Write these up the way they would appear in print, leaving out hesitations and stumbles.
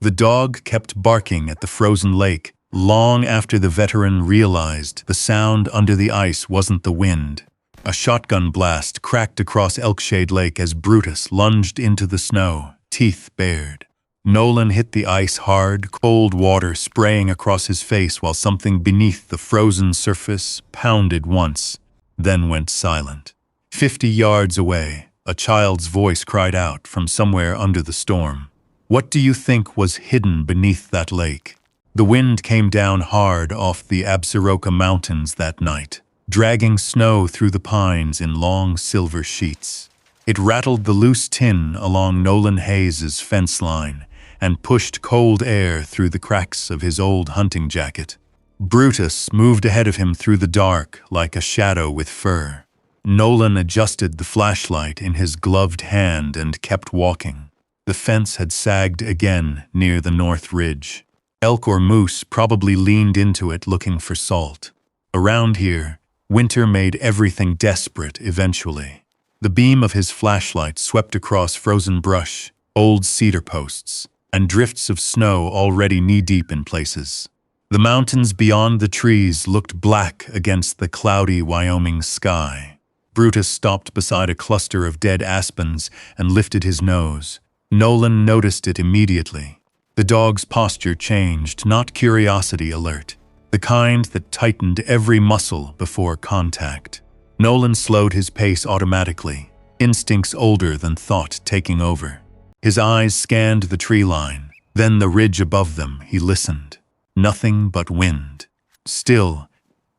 The dog kept barking at the frozen lake long after the veteran realized the sound under the ice wasn't the wind. A shotgun blast cracked across Elkshade Lake as Brutus lunged into the snow, teeth bared. Nolan hit the ice hard, cold water spraying across his face while something beneath the frozen surface pounded once, then went silent. 50 yards away, a child's voice cried out from somewhere under the storm. What do you think was hidden beneath that lake? The wind came down hard off the Absaroka Mountains that night, dragging snow through the pines in long silver sheets. It rattled the loose tin along Nolan Hayes's fence line and pushed cold air through the cracks of his old hunting jacket. Brutus moved ahead of him through the dark like a shadow with fur. Nolan adjusted the flashlight in his gloved hand and kept walking. The fence had sagged again near the north ridge. Elk or moose probably leaned into it looking for salt. Around here, winter made everything desperate eventually. The beam of his flashlight swept across frozen brush, old cedar posts, and drifts of snow already knee-deep in places. The mountains beyond the trees looked black against the cloudy Wyoming sky. Brutus stopped beside a cluster of dead aspens and lifted his nose. Nolan noticed it immediately. The dog's posture changed, not curiosity alert, the kind that tightened every muscle before contact. Nolan slowed his pace automatically, instincts older than thought taking over. His eyes scanned the tree line, then the ridge above them. He listened. Nothing but wind. Still,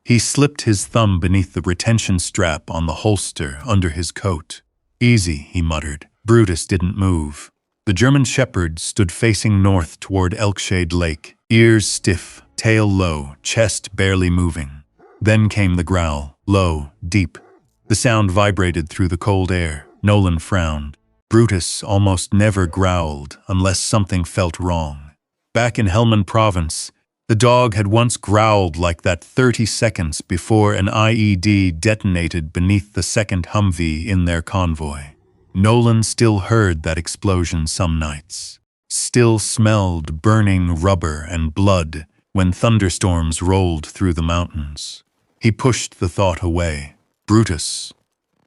he slipped his thumb beneath the retention strap on the holster under his coat. Easy, he muttered. Brutus didn't move. The German shepherd stood facing north toward Elkshade Lake, ears stiff, tail low, chest barely moving. Then came the growl, low, deep. The sound vibrated through the cold air. Nolan frowned. Brutus almost never growled unless something felt wrong. Back in Helmand Province, the dog had once growled like that 30 seconds before an IED detonated beneath the second Humvee in their convoy. Nolan still heard that explosion some nights, still smelled burning rubber and blood when thunderstorms rolled through the mountains. He pushed the thought away. Brutus.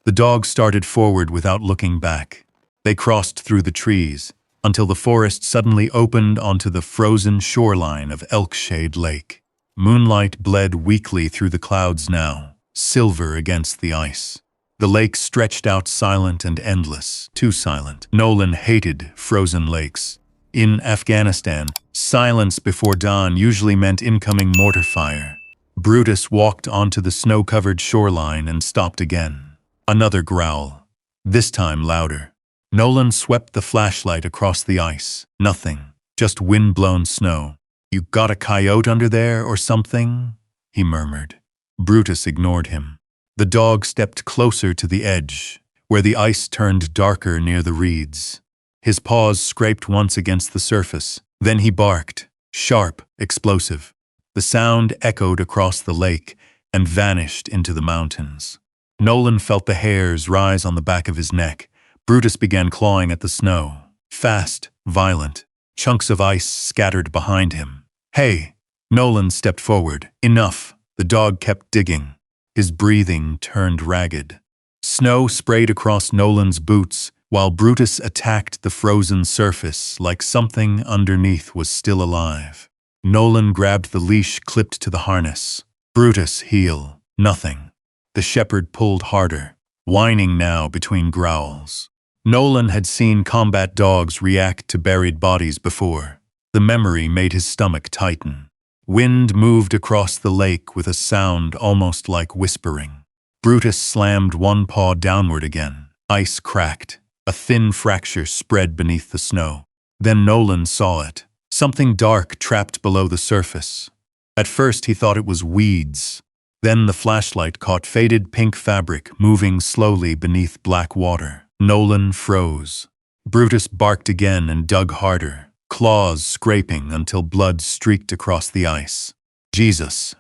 The dog started forward without looking back. They crossed through the trees until the forest suddenly opened onto the frozen shoreline of Elkshade Lake. Moonlight bled weakly through the clouds now, silver against the ice. The lake stretched out silent and endless, too silent. Nolan hated frozen lakes. In Afghanistan, silence before dawn usually meant incoming mortar fire. Brutus walked onto the snow-covered shoreline and stopped again. Another growl, this time louder. Nolan swept the flashlight across the ice. Nothing, just wind-blown snow. "You got a coyote under there or something?" he murmured. Brutus ignored him. The dog stepped closer to the edge, where the ice turned darker near the reeds. His paws scraped once against the surface. Then he barked, sharp, explosive. The sound echoed across the lake and vanished into the mountains. Nolan felt the hairs rise on the back of his neck. Brutus began clawing at the snow. Fast, violent. Chunks of ice scattered behind him. "Hey!" Nolan stepped forward. "Enough." The dog kept digging. His breathing turned ragged. Snow sprayed across Nolan's boots while Brutus attacked the frozen surface like something underneath was still alive. Nolan grabbed the leash clipped to the harness. Brutus, heel. Nothing. The shepherd pulled harder, whining now between growls. Nolan had seen combat dogs react to buried bodies before. The memory made his stomach tighten. Wind moved across the lake with a sound almost like whispering. Brutus slammed one paw downward again. Ice cracked. A thin fracture spread beneath the snow. Then Nolan saw it. Something dark trapped below the surface. At first he thought it was weeds. Then the flashlight caught faded pink fabric moving slowly beneath black water. Nolan froze. Brutus barked again and dug harder, claws scraping until blood streaked across the ice. Jesus.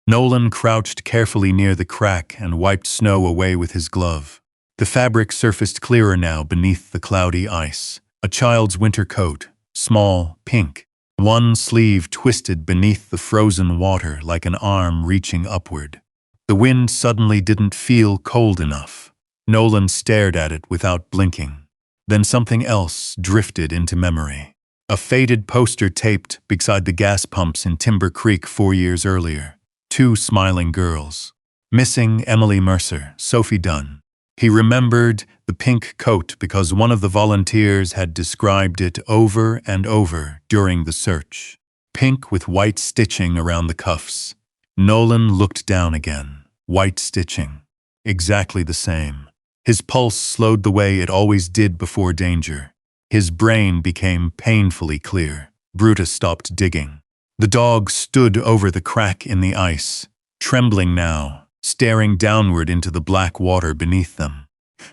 Nolan crouched carefully near the crack and wiped snow away with his glove. The fabric surfaced clearer now beneath the cloudy ice. A child's winter coat, small, pink. One sleeve twisted beneath the frozen water like an arm reaching upward. The wind suddenly didn't feel cold enough. Nolan stared at it without blinking. Then something else drifted into memory. A faded poster taped beside the gas pumps in Timber Creek 4 years earlier. 2 smiling girls. Missing Emily Mercer, Sophie Dunn. He remembered the pink coat because one of the volunteers had described it over and over during the search. Pink with white stitching around the cuffs. Nolan looked down again. White stitching. Exactly the same. His pulse slowed the way it always did before danger. His brain became painfully clear. Brutus stopped digging. The dog stood over the crack in the ice, trembling now, staring downward into the black water beneath them.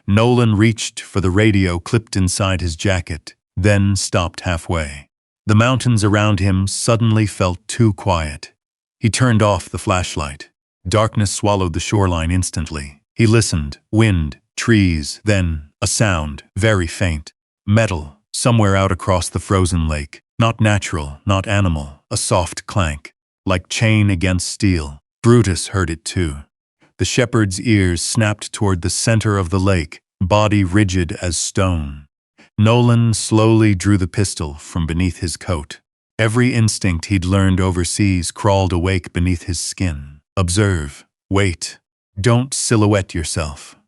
Nolan reached for the radio clipped inside his jacket, then stopped halfway. The mountains around him suddenly felt too quiet. He turned off the flashlight. Darkness swallowed the shoreline instantly. He listened. Wind, trees, then a sound, very faint. Metal, somewhere out across the frozen lake. Not natural, not animal, a soft clank, like chain against steel. Brutus heard it too. The shepherd's ears snapped toward the center of the lake, body rigid as stone. Nolan slowly drew the pistol from beneath his coat. Every instinct he'd learned overseas crawled awake beneath his skin. Observe. Wait. Don't silhouette yourself.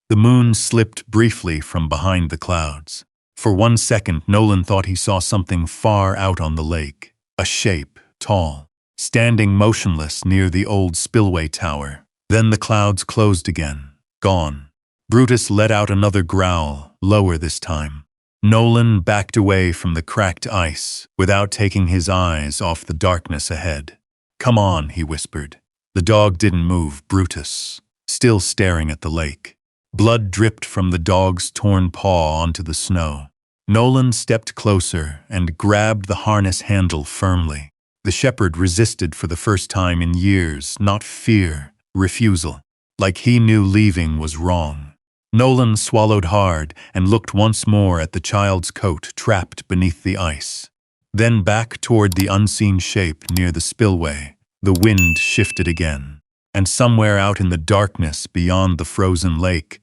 The moon slipped briefly from behind the clouds. For 1 second, Nolan thought he saw something far out on the lake. A shape, tall, standing motionless near the old spillway tower. Then the clouds closed again. Gone. Brutus let out another growl, lower this time. Nolan backed away from the cracked ice without taking his eyes off the darkness ahead. "Come on," he whispered. The dog didn't move. Brutus, still staring at the lake. Blood dripped from the dog's torn paw onto the snow. Nolan stepped closer and grabbed the harness handle firmly. The shepherd resisted for the first time in years, not fear, refusal. Like he knew leaving was wrong. Nolan swallowed hard and looked once more at the child's coat trapped beneath the ice. Then back toward the unseen shape near the spillway. The wind shifted again, and somewhere out in the darkness beyond the frozen lake,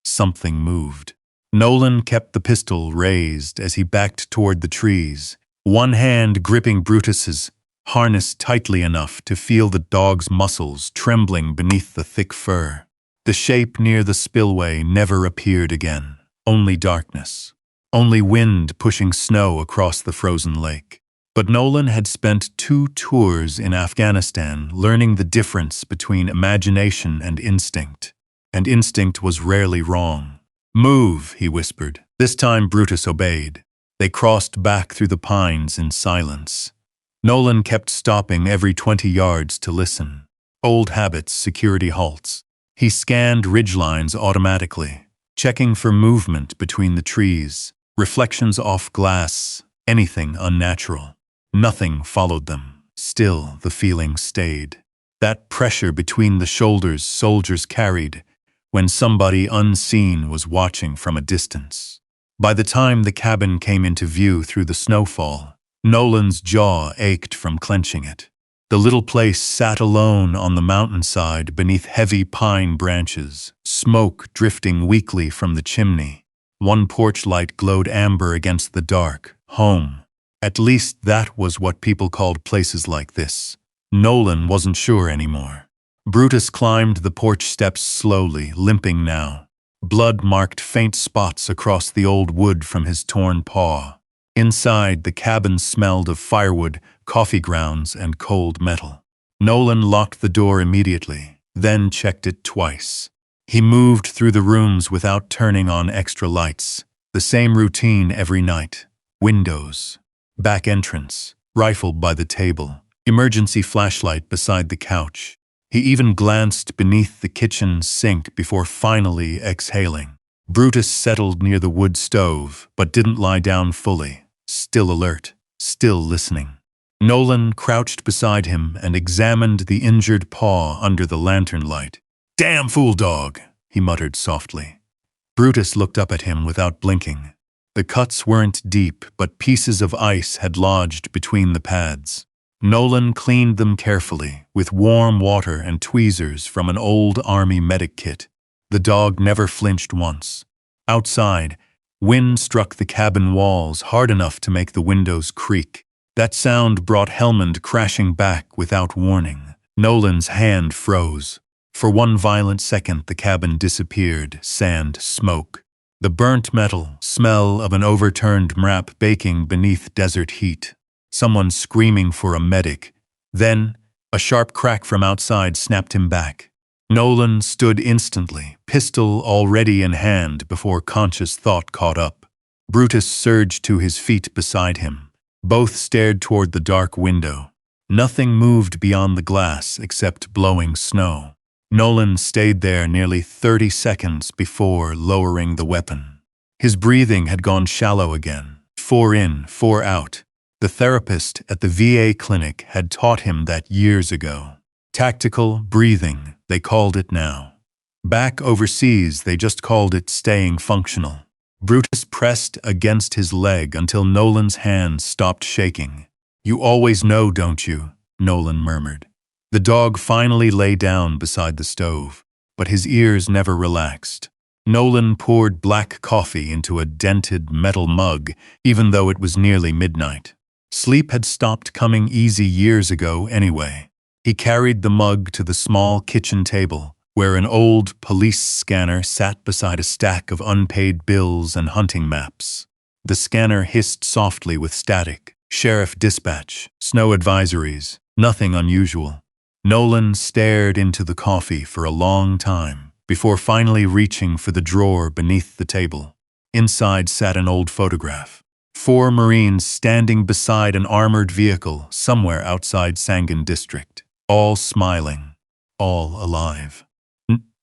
something moved. Nolan kept the pistol raised as he backed toward the trees, one hand gripping Brutus's, harnessed tightly enough to feel the dog's muscles trembling beneath the thick fur. The shape near the spillway never appeared again. Only darkness. Only wind pushing snow across the frozen lake. But Nolan had spent 2 tours in Afghanistan learning the difference between imagination and instinct. And instinct was rarely wrong. "Move," he whispered. This time Brutus obeyed. They crossed back through the pines in silence. Nolan kept stopping every 20 yards to listen. Old habits, security halts. He scanned ridgelines automatically, checking for movement between the trees, reflections off glass, anything unnatural. Nothing followed them. Still, the feeling stayed. That pressure between the shoulders soldiers carried when somebody unseen was watching from a distance. By the time the cabin came into view through the snowfall, Nolan's jaw ached from clenching it. The little place sat alone on the mountainside beneath heavy pine branches, smoke drifting weakly from the chimney. One porch light glowed amber against the dark. Home. At least that was what people called places like this. Nolan wasn't sure anymore. Brutus climbed the porch steps slowly, limping now. Blood marked faint spots across the old wood from his torn paw. Inside, the cabin smelled of firewood, coffee grounds, and cold metal. Nolan locked the door immediately, then checked it twice. He moved through the rooms without turning on extra lights. The same routine every night. Windows. Back entrance. Rifle by the table. Emergency flashlight beside the couch. He even glanced beneath the kitchen sink before finally exhaling. Brutus settled near the wood stove, but didn't lie down fully. Still alert, still listening. Nolan crouched beside him and examined the injured paw under the lantern light. "Damn fool dog," he muttered softly. Brutus looked up at him without blinking. The cuts weren't deep, but pieces of ice had lodged between the pads. Nolan cleaned them carefully, with warm water and tweezers from an old army medic kit. The dog never flinched once. Outside, wind struck the cabin walls hard enough to make the windows creak. That sound brought Helmand crashing back without warning. Nolan's hand froze. For one violent second, the cabin disappeared, sand, smoke. The burnt metal, smell of an overturned mrap baking beneath desert heat. Someone screaming for a medic. Then, a sharp crack from outside snapped him back. Nolan stood instantly, pistol already in hand before conscious thought caught up. Brutus surged to his feet beside him. Both stared toward the dark window. Nothing moved beyond the glass except blowing snow. Nolan stayed there nearly 30 seconds before lowering the weapon. His breathing had gone shallow again. 4 in, 4 out. The therapist at the VA clinic had taught him that years ago. Tactical breathing, they called it now. Back overseas, they just called it staying functional. Brutus pressed against his leg until Nolan's hand stopped shaking. "You always know, don't you?" Nolan murmured. The dog finally lay down beside the stove, but his ears never relaxed. Nolan poured black coffee into a dented metal mug, even though it was nearly midnight. Sleep had stopped coming easy years ago anyway. He carried the mug to the small kitchen table, where an old police scanner sat beside a stack of unpaid bills and hunting maps. The scanner hissed softly with static. Sheriff dispatch, snow advisories, nothing unusual. Nolan stared into the coffee for a long time, before finally reaching for the drawer beneath the table. Inside sat an old photograph. 4 Marines standing beside an armored vehicle somewhere outside Sangan District. All smiling, all alive.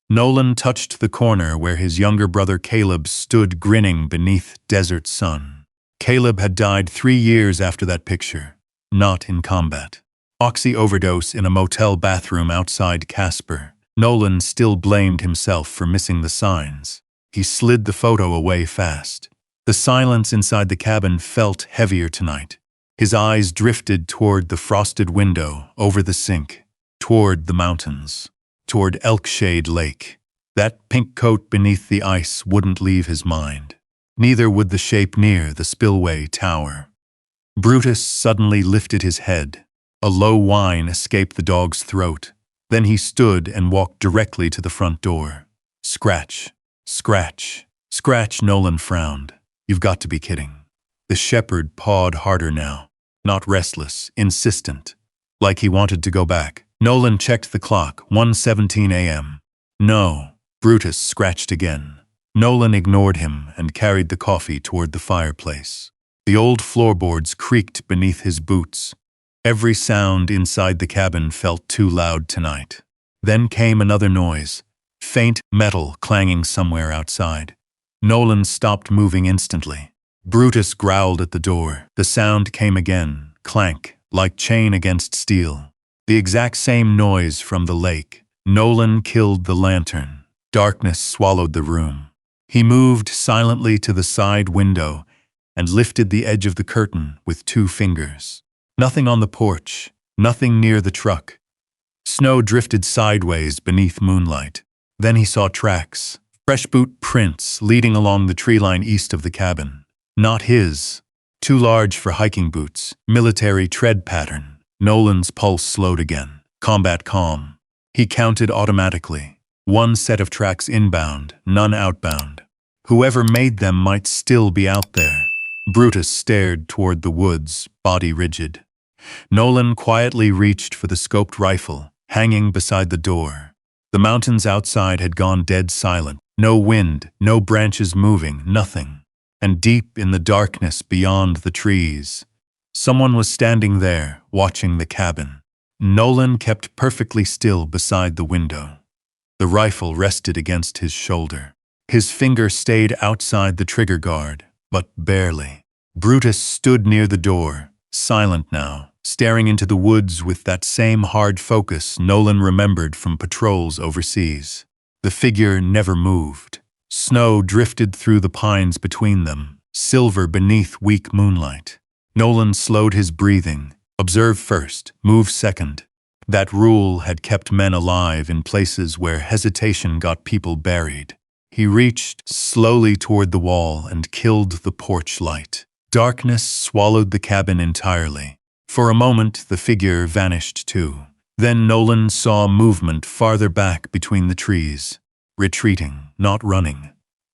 Nolan touched the corner where his younger brother Caleb stood grinning beneath desert sun. Caleb had died 3 years after that picture, not in combat. Oxy overdose in a motel bathroom outside Casper. Nolan still blamed himself for missing the signs. He slid the photo away fast. The silence inside the cabin felt heavier tonight. His eyes drifted toward the frosted window, over the sink, toward the mountains, toward Elkshade Lake. That pink coat beneath the ice wouldn't leave his mind. Neither would the shape near the spillway tower. Brutus suddenly lifted his head. A low whine escaped the dog's throat. Then he stood and walked directly to the front door. Scratch, scratch, scratch, Nolan frowned. "You've got to be kidding." The shepherd pawed harder now. Not restless, insistent, like he wanted to go back. Nolan checked the clock, 1:17 a.m. "No." Brutus scratched again. Nolan ignored him and carried the coffee toward the fireplace. The old floorboards creaked beneath his boots. Every sound inside the cabin felt too loud tonight. Then came another noise, faint metal clanging somewhere outside. Nolan stopped moving instantly. Brutus growled at the door. The sound came again, clank, like chain against steel. The exact same noise from the lake. Nolan killed the lantern. Darkness swallowed the room. He moved silently to the side window and lifted the edge of the curtain with 2 fingers. Nothing on the porch, nothing near the truck. Snow drifted sideways beneath moonlight. Then he saw tracks, fresh boot prints leading along the tree line east of the cabin. Not his. Too large for hiking boots, military tread pattern. Nolan's pulse slowed again. Combat calm. He counted automatically. 1 set of tracks inbound, none outbound. Whoever made them might still be out there. Brutus stared toward the woods, body rigid. Nolan quietly reached for the scoped rifle, hanging beside the door. The mountains outside had gone dead silent. No wind, no branches moving, nothing. And deep in the darkness beyond the trees, someone was standing there, watching the cabin. Nolan kept perfectly still beside the window. The rifle rested against his shoulder. His finger stayed outside the trigger guard, but barely. Brutus stood near the door, silent now, staring into the woods with that same hard focus Nolan remembered from patrols overseas. The figure never moved. Snow drifted through the pines between them, silver beneath weak moonlight. Nolan slowed his breathing. Observe first, move second. That rule had kept men alive in places where hesitation got people buried. He reached slowly toward the wall and killed the porch light. Darkness swallowed the cabin entirely. For a moment, the figure vanished too. Then Nolan saw movement farther back between the trees. Retreating, not running.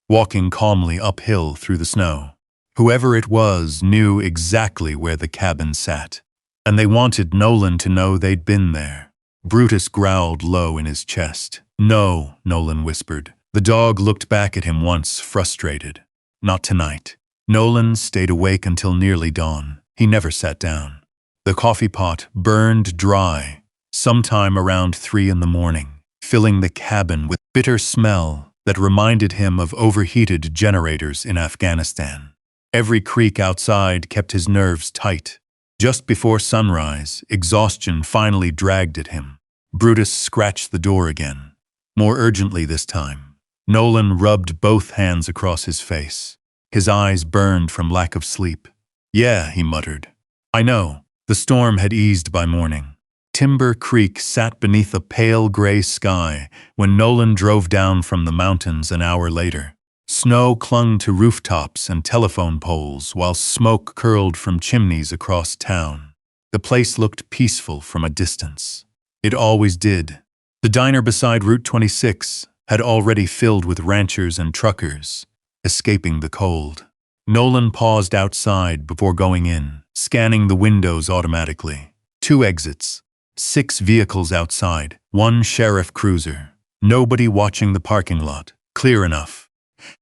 Walking calmly uphill through the snow. Whoever it was knew exactly where the cabin sat. And they wanted Nolan to know they'd been there. Brutus growled low in his chest. "No," Nolan whispered. The dog looked back at him once, frustrated. "Not tonight." Nolan stayed awake until nearly dawn. He never sat down. The coffee pot burned dry, sometime around 3 in the morning, filling the cabin with bitter smell that reminded him of overheated generators in Afghanistan. Every creak outside kept his nerves tight. Just before sunrise, exhaustion finally dragged at him. Brutus scratched the door again, more urgently this time. Nolan rubbed both hands across his face. His eyes burned from lack of sleep. "Yeah," he muttered. "I know." The storm had eased by morning. Timber Creek sat beneath a pale gray sky when Nolan drove down from the mountains an hour later. Snow clung to rooftops and telephone poles while smoke curled from chimneys across town. The place looked peaceful from a distance. It always did. The diner beside Route 26 had already filled with ranchers and truckers, escaping the cold. Nolan paused outside before going in, scanning the windows automatically. 2 exits, 6 vehicles outside, 1 sheriff cruiser. Nobody watching the parking lot. Clear enough.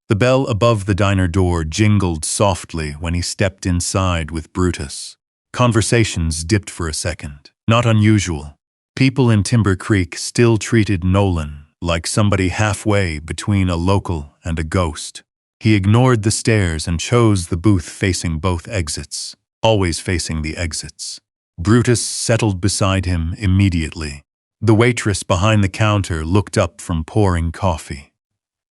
The bell above the diner door jingled softly when he stepped inside with Brutus. Conversations dipped for a second. Not unusual. People in Timber Creek still treated Nolan like somebody halfway between a local and a ghost. He ignored the stairs and chose the booth facing both exits, always facing the exits. Brutus settled beside him immediately. The waitress behind the counter looked up from pouring coffee.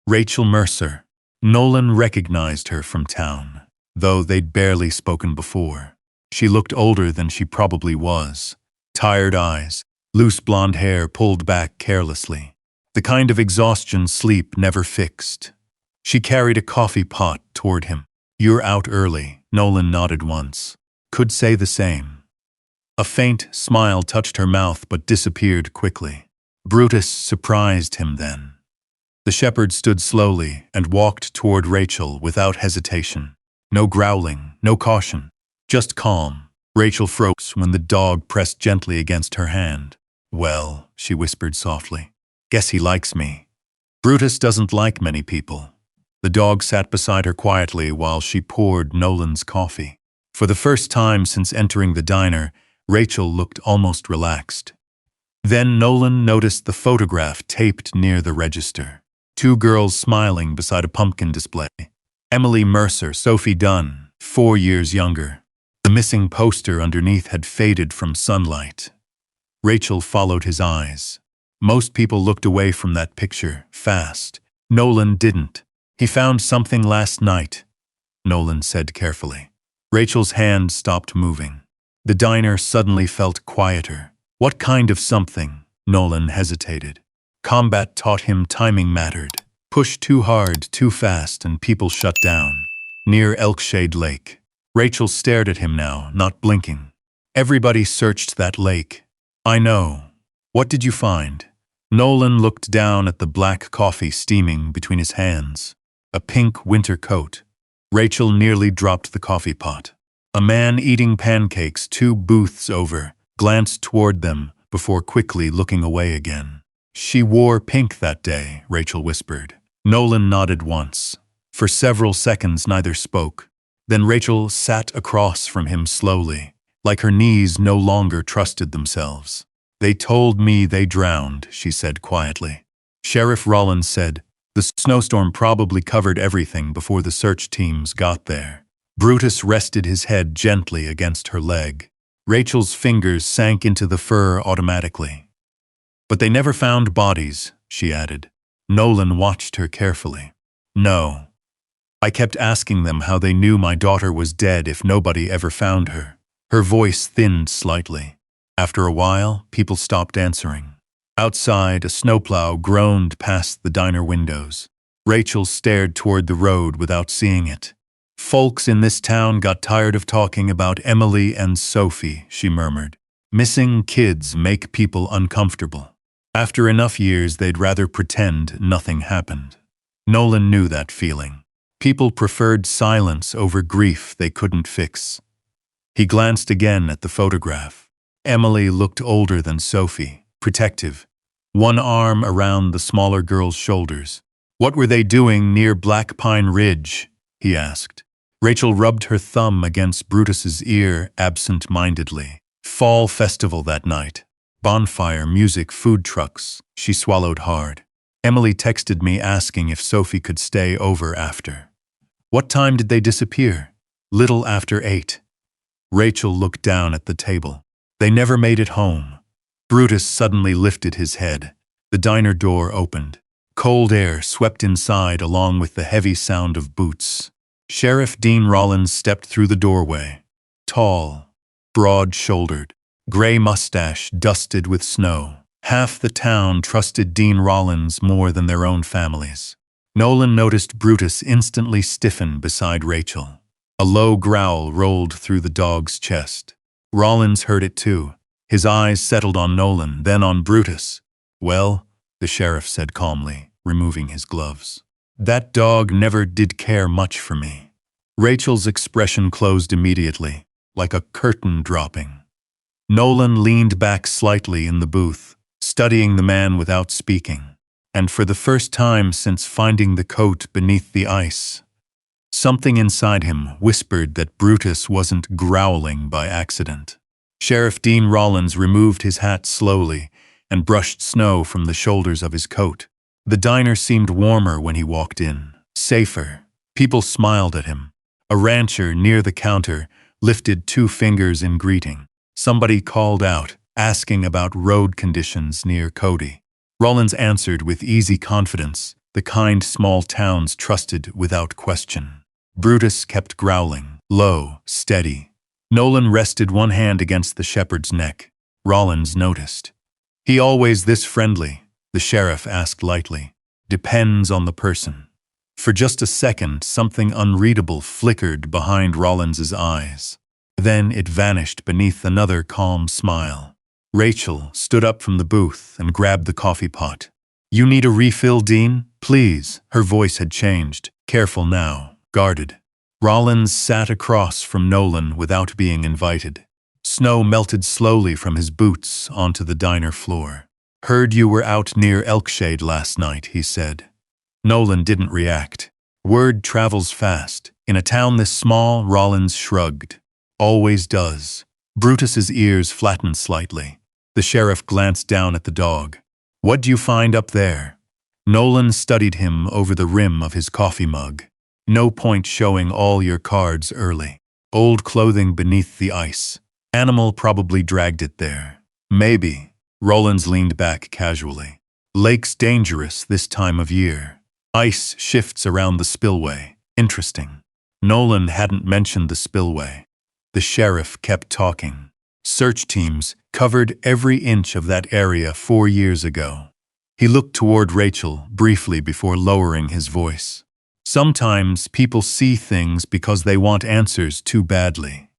Rachel Mercer. Nolan recognized her from town, though they'd barely spoken before. She looked older than she probably was. Tired eyes, loose blonde hair pulled back carelessly. The kind of exhaustion sleep never fixed. She carried a coffee pot toward him. "You're out early," Nolan nodded once. Could say the same. A faint smile touched her mouth but disappeared quickly. Brutus surprised him then. The shepherd stood slowly and walked toward Rachel without hesitation. No growling, no caution, just calm. Rachel froze when the dog pressed gently against her hand. "Well," she whispered softly, "guess he likes me." Brutus doesn't like many people. The dog sat beside her quietly while she poured Nolan's coffee. For the first time since entering the diner, Rachel looked almost relaxed. Then Nolan noticed the photograph taped near the register. 2 girls smiling beside a pumpkin display. Emily Mercer, Sophie Dunn, 4 years younger. The missing poster underneath had faded from sunlight. Rachel followed his eyes. Most people looked away from that picture, fast. Nolan didn't. "He found something last night," Nolan said carefully. Rachel's hand stopped moving. The diner suddenly felt quieter. "What kind of something?" Nolan hesitated. Combat taught him timing mattered. Push too hard, too fast, and people shut down. Near Elkshade Lake. Rachel stared at him now, not blinking. "Everybody searched that lake." "I know. What did you find?" Nolan looked down at the black coffee steaming between his hands. A pink winter coat. Rachel nearly dropped the coffee pot. A man eating pancakes 2 booths over glanced toward them before quickly looking away again. "She wore pink that day," Rachel whispered. Nolan nodded once. For several seconds neither spoke. Then Rachel sat across from him slowly, like her knees no longer trusted themselves. "They told me they drowned," she said quietly. Sheriff Rollins said, "The snowstorm probably covered everything before the search teams got there." Brutus rested his head gently against her leg. Rachel's fingers sank into the fur automatically. "But they never found bodies," she added. Nolan watched her carefully. "No. I kept asking them how they knew my daughter was dead if nobody ever found her. Her voice thinned slightly. After a while, people stopped answering. Outside, a snowplow groaned past the diner windows. Rachel stared toward the road without seeing it. Folks in this town got tired of talking about Emily and Sophie, she murmured. Missing kids make people uncomfortable. After enough years, they'd rather pretend nothing happened. Nolan knew that feeling. People preferred silence over grief they couldn't fix. He glanced again at the photograph. Emily looked older than Sophie, protective, one arm around the smaller girl's shoulders. What were they doing near Black Pine Ridge? He asked. Rachel rubbed her thumb against Brutus's ear absent-mindedly. Fall festival that night. Bonfire, music, food trucks. She swallowed hard. Emily texted me asking if Sophie could stay over after. What time did they disappear? Little after 8. Rachel looked down at the table. They never made it home. Brutus suddenly lifted his head. The diner door opened. Cold air swept inside along with the heavy sound of boots. Sheriff Dean Rollins stepped through the doorway. Tall, broad-shouldered, gray mustache dusted with snow. Half the town trusted Dean Rollins more than their own families. Nolan noticed Brutus instantly stiffen beside Rachel. A low growl rolled through the dog's chest. Rollins heard it too. His eyes settled on Nolan, then on Brutus. Well, the sheriff said calmly, removing his gloves. That dog never did care much for me. Rachel's expression closed immediately, like a curtain dropping. Nolan leaned back slightly in the booth, studying the man without speaking. And for the first time since finding the coat beneath the ice, something inside him whispered that Brutus wasn't growling by accident. Sheriff Dean Rollins removed his hat slowly and brushed snow from the shoulders of his coat. The diner seemed warmer when he walked in, safer. People smiled at him. A rancher near the counter lifted 2 fingers in greeting. Somebody called out, asking about road conditions near Cody. Rollins answered with easy confidence, the kind small towns trusted without question. Brutus kept growling, low, steady. Nolan rested one hand against the shepherd's neck. Rollins noticed. He always this friendly? The sheriff asked lightly. Depends on the person. For just a second, something unreadable flickered behind Rollins's eyes. Then it vanished beneath another calm smile. Rachel stood up from the booth and grabbed the coffee pot. You need a refill, Dean? Please. Her voice had changed. Careful now, guarded. Rollins sat across from Nolan without being invited. Snow melted slowly from his boots onto the diner floor. Heard you were out near Elkshade last night, he said. Nolan didn't react. Word travels fast. In a town this small, Rollins shrugged. Always does. Brutus's ears flattened slightly. The sheriff glanced down at the dog. What do you find up there? Nolan studied him over the rim of his coffee mug. No point showing all your cards early. Old clothing beneath the ice. Animal probably dragged it there. Maybe. Rollins leaned back casually. Lake's dangerous this time of year. Ice shifts around the spillway. Interesting. Nolan hadn't mentioned the spillway. The sheriff kept talking. Search teams covered every inch of that area 4 years ago. He looked toward Rachel briefly before lowering his voice. Sometimes people see things because they want answers too badly.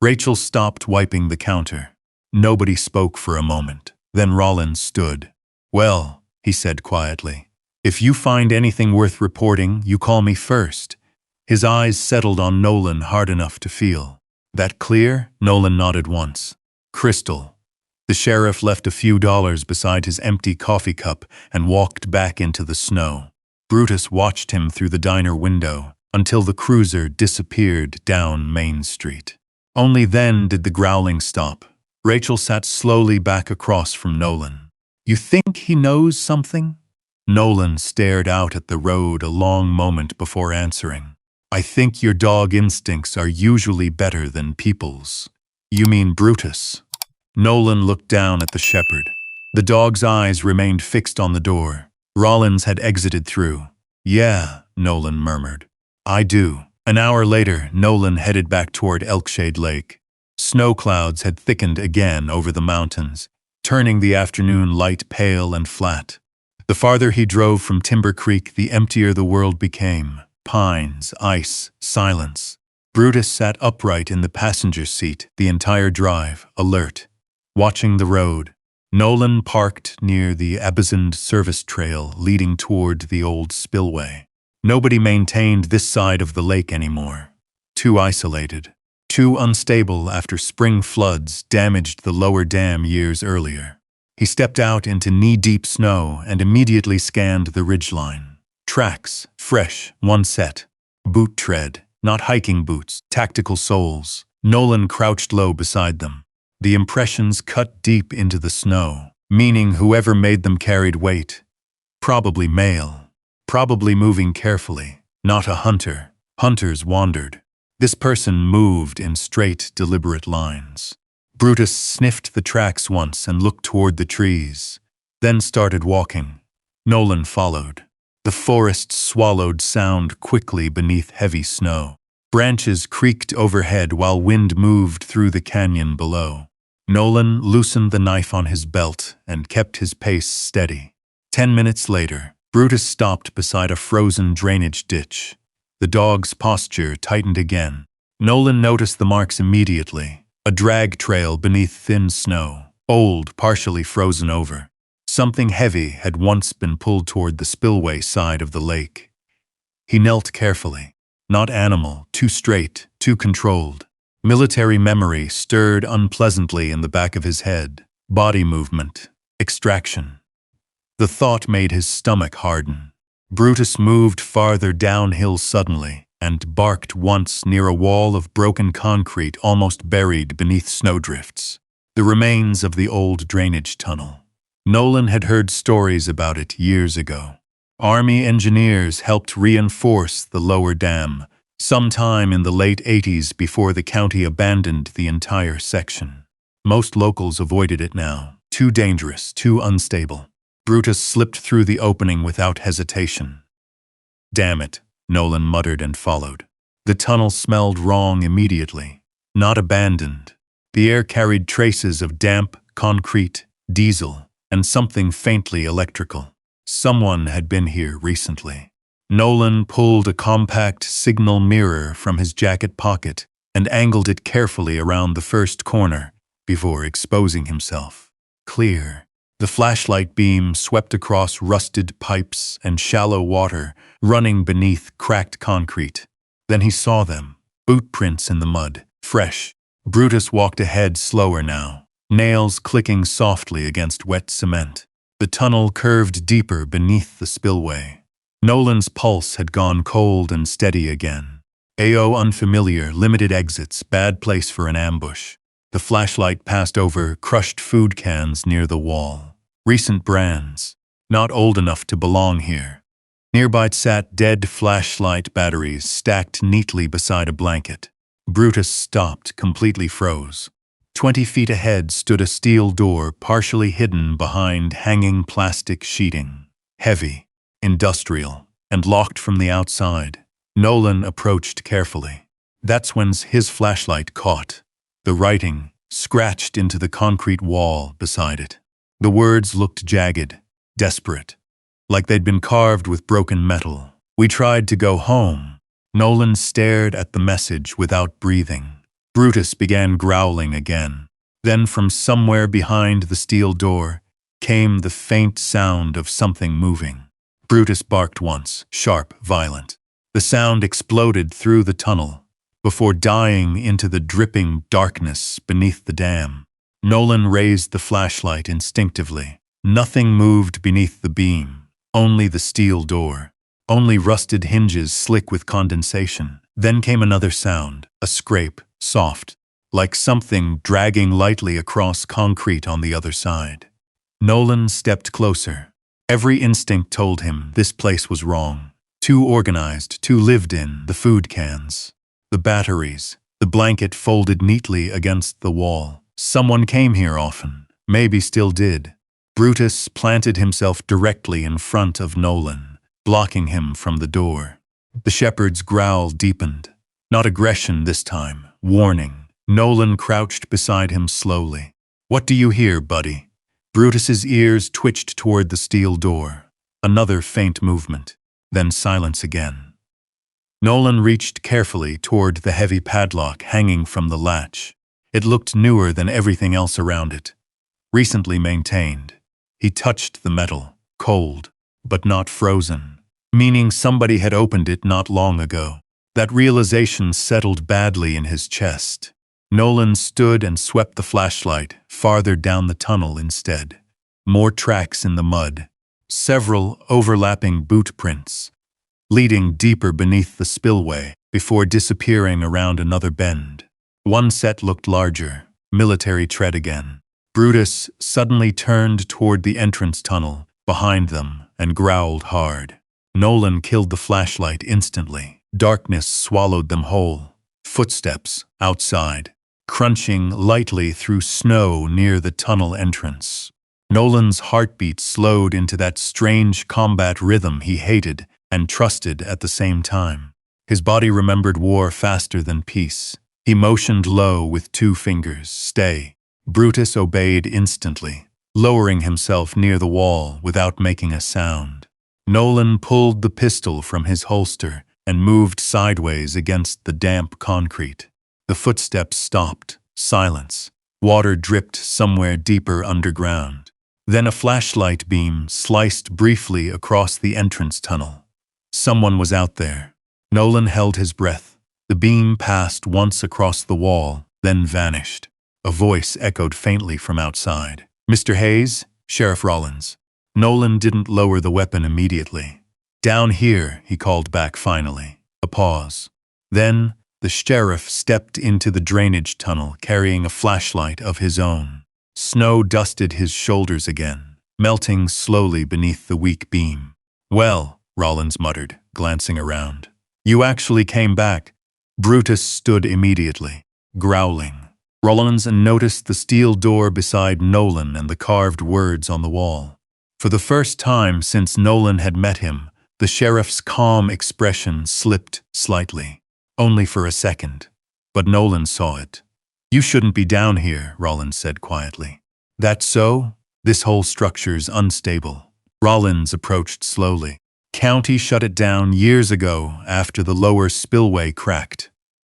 Rachel stopped wiping the counter. Nobody spoke for a moment. Then Rollins stood. Well, he said quietly, if you find anything worth reporting, you call me first. His eyes settled on Nolan hard enough to feel. That clear? Nolan nodded once. Crystal. The sheriff left a few dollars beside his empty coffee cup and walked back into the snow. Brutus watched him through the diner window until the cruiser disappeared down Main Street. Only then did the growling stop. Rachel sat slowly back across from Nolan. You think he knows something? Nolan stared out at the road a long moment before answering. I think your dog instincts are usually better than people's. You mean Brutus? Nolan looked down at the shepherd. The dog's eyes remained fixed on the door. Rollins had exited through. Yeah, Nolan murmured. I do. An hour later, Nolan headed back toward Elkshade Lake. Snow clouds had thickened again over the mountains, turning the afternoon light pale and flat. The farther he drove from Timber Creek, the emptier the world became. Pines, ice, silence. Brutus sat upright in the passenger seat the entire drive, alert, watching the road. Nolan parked near the abandoned service trail leading toward the old spillway. Nobody maintained this side of the lake anymore. Too isolated, too unstable after spring floods damaged the lower dam years earlier. He stepped out into knee-deep snow and immediately scanned the ridgeline. Tracks, fresh, one set. Boot tread, not hiking boots, tactical soles. Nolan crouched low beside them. The impressions cut deep into the snow, meaning whoever made them carried weight. Probably male. Probably moving carefully. Not a hunter. Hunters wandered. This person moved in straight, deliberate lines. Brutus sniffed the tracks once and looked toward the trees, then started walking. Nolan followed. The forest swallowed sound quickly beneath heavy snow. Branches creaked overhead while wind moved through the canyon below. Nolan loosened the knife on his belt and kept his pace steady. 10 minutes later, Brutus stopped beside a frozen drainage ditch. The dog's posture tightened again. Nolan noticed the marks immediately. A drag trail beneath thin snow, old, partially frozen over. Something heavy had once been pulled toward the spillway side of the lake. He knelt carefully. Not animal, too straight, too controlled. Military memory stirred unpleasantly in the back of his head. Body movement. Extraction. The thought made his stomach harden. Brutus moved farther downhill suddenly and barked once near a wall of broken concrete almost buried beneath snowdrifts. The remains of the old drainage tunnel. Nolan had heard stories about it years ago. Army engineers helped reinforce the lower dam sometime in the late 80s before the county abandoned the entire section. Most locals avoided it now. Too dangerous, too unstable. Brutus slipped through the opening without hesitation. Damn it, Nolan muttered and followed. The tunnel smelled wrong immediately. Not abandoned. The air carried traces of damp, concrete, diesel, and something faintly electrical. Someone had been here recently. Nolan pulled a compact signal mirror from his jacket pocket and angled it carefully around the first corner before exposing himself. Clear. The flashlight beam swept across rusted pipes and shallow water running beneath cracked concrete. Then he saw them, boot prints in the mud, fresh. Brutus walked ahead slower now, nails clicking softly against wet cement. The tunnel curved deeper beneath the spillway. Nolan's pulse had gone cold and steady again. Unfamiliar, limited exits, bad place for an ambush. The flashlight passed over crushed food cans near the wall. Recent brands, not old enough to belong here. Nearby sat dead flashlight batteries stacked neatly beside a blanket. Brutus stopped, completely froze. 20 feet ahead stood a steel door partially hidden behind hanging plastic sheeting. Heavy, industrial, and locked from the outside. Nolan approached carefully. That's when his flashlight caught. The writing, scratched into the concrete wall beside it. The words looked jagged, desperate, like they'd been carved with broken metal. We tried to go home. Nolan stared at the message without breathing. Brutus began growling again. Then from somewhere behind the steel door came the faint sound of something moving. Brutus barked once, sharp, violent. The sound exploded through the tunnel, before dying into the dripping darkness beneath the dam. Nolan raised the flashlight instinctively. Nothing moved beneath the beam, only the steel door, only rusted hinges slick with condensation. Then came another sound, a scrape, soft, like something dragging lightly across concrete on the other side. Nolan stepped closer. Every instinct told him this place was wrong. Too organized, too lived in. The food cans, the batteries, the blanket folded neatly against the wall. Someone came here often, maybe still did. Brutus planted himself directly in front of Nolan, blocking him from the door. The shepherd's growl deepened. Not aggression this time, warning. Nolan crouched beside him slowly. "What do you hear, buddy?" Brutus's ears twitched toward the steel door. Another faint movement, then silence again. Nolan reached carefully toward the heavy padlock hanging from the latch. It looked newer than everything else around it. Recently maintained. He touched the metal, cold, but not frozen, meaning somebody had opened it not long ago. That realization settled badly in his chest. Nolan stood and swept the flashlight farther down the tunnel instead. More tracks in the mud. Several overlapping boot prints, leading deeper beneath the spillway before disappearing around another bend. One set looked larger, military tread again. Brutus suddenly turned toward the entrance tunnel behind them and growled hard. Nolan killed the flashlight instantly. Darkness swallowed them whole. Footsteps outside, crunching lightly through snow near the tunnel entrance. Nolan's heartbeat slowed into that strange combat rhythm he hated and trusted at the same time. His body remembered war faster than peace. He motioned low with 2 fingers, "Stay." Brutus obeyed instantly, lowering himself near the wall without making a sound. Nolan pulled the pistol from his holster and moved sideways against the damp concrete. The footsteps stopped. Silence. Water dripped somewhere deeper underground. Then a flashlight beam sliced briefly across the entrance tunnel. Someone was out there. Nolan held his breath. The beam passed once across the wall, then vanished. A voice echoed faintly from outside. "Mr. Hayes, Sheriff Rollins." Nolan didn't lower the weapon immediately. "Down here," he called back finally. A pause. Then, the sheriff stepped into the drainage tunnel carrying a flashlight of his own. Snow dusted his shoulders again, melting slowly beneath the weak beam. "Well," Rollins muttered, glancing around. "You actually came back." Brutus stood immediately, growling. Rollins noticed the steel door beside Nolan and the carved words on the wall. For the first time since Nolan had met him, the sheriff's calm expression slipped slightly. Only for a second. But Nolan saw it. "You shouldn't be down here," Rollins said quietly. "That so? This whole structure's unstable." Rollins approached slowly. "County shut it down years ago after the lower spillway cracked."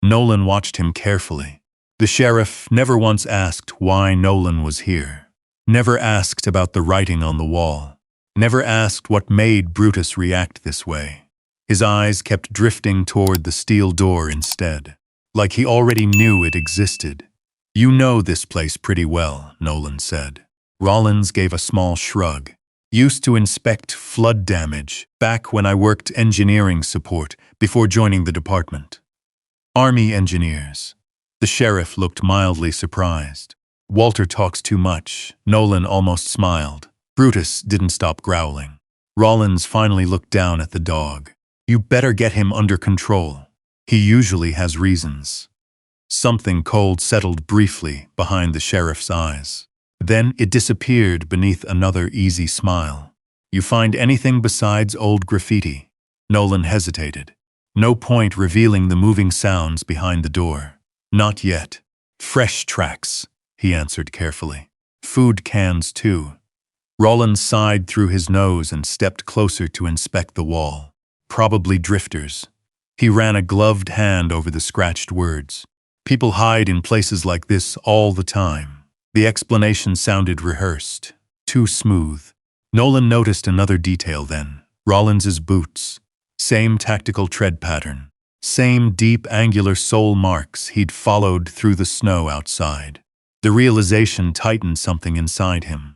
Nolan watched him carefully. The sheriff never once asked why Nolan was here. Never asked about the writing on the wall. Never asked what made Brutus react this way. His eyes kept drifting toward the steel door instead, like he already knew it existed. "You know this place pretty well," Nolan said. Rollins gave a small shrug. "Used to inspect flood damage back when I worked engineering support before joining the department. Army engineers." The sheriff looked mildly surprised. "Walter talks too much." Nolan almost smiled. Brutus didn't stop growling. Rollins finally looked down at the dog. "You better get him under control. He usually has reasons." Something cold settled briefly behind the sheriff's eyes. Then it disappeared beneath another easy smile. "You find anything besides old graffiti?" Nolan hesitated. No point revealing the moving sounds behind the door. "Not yet. Fresh tracks," he answered carefully. "Food cans, too." Rollins sighed through his nose and stepped closer to inspect the wall. "Probably drifters." He ran a gloved hand over the scratched words. "People hide in places like this all the time." The explanation sounded rehearsed, too smooth. Nolan noticed another detail then. Rollins's boots. Same tactical tread pattern. Same deep angular sole marks he'd followed through the snow outside. The realization tightened something inside him.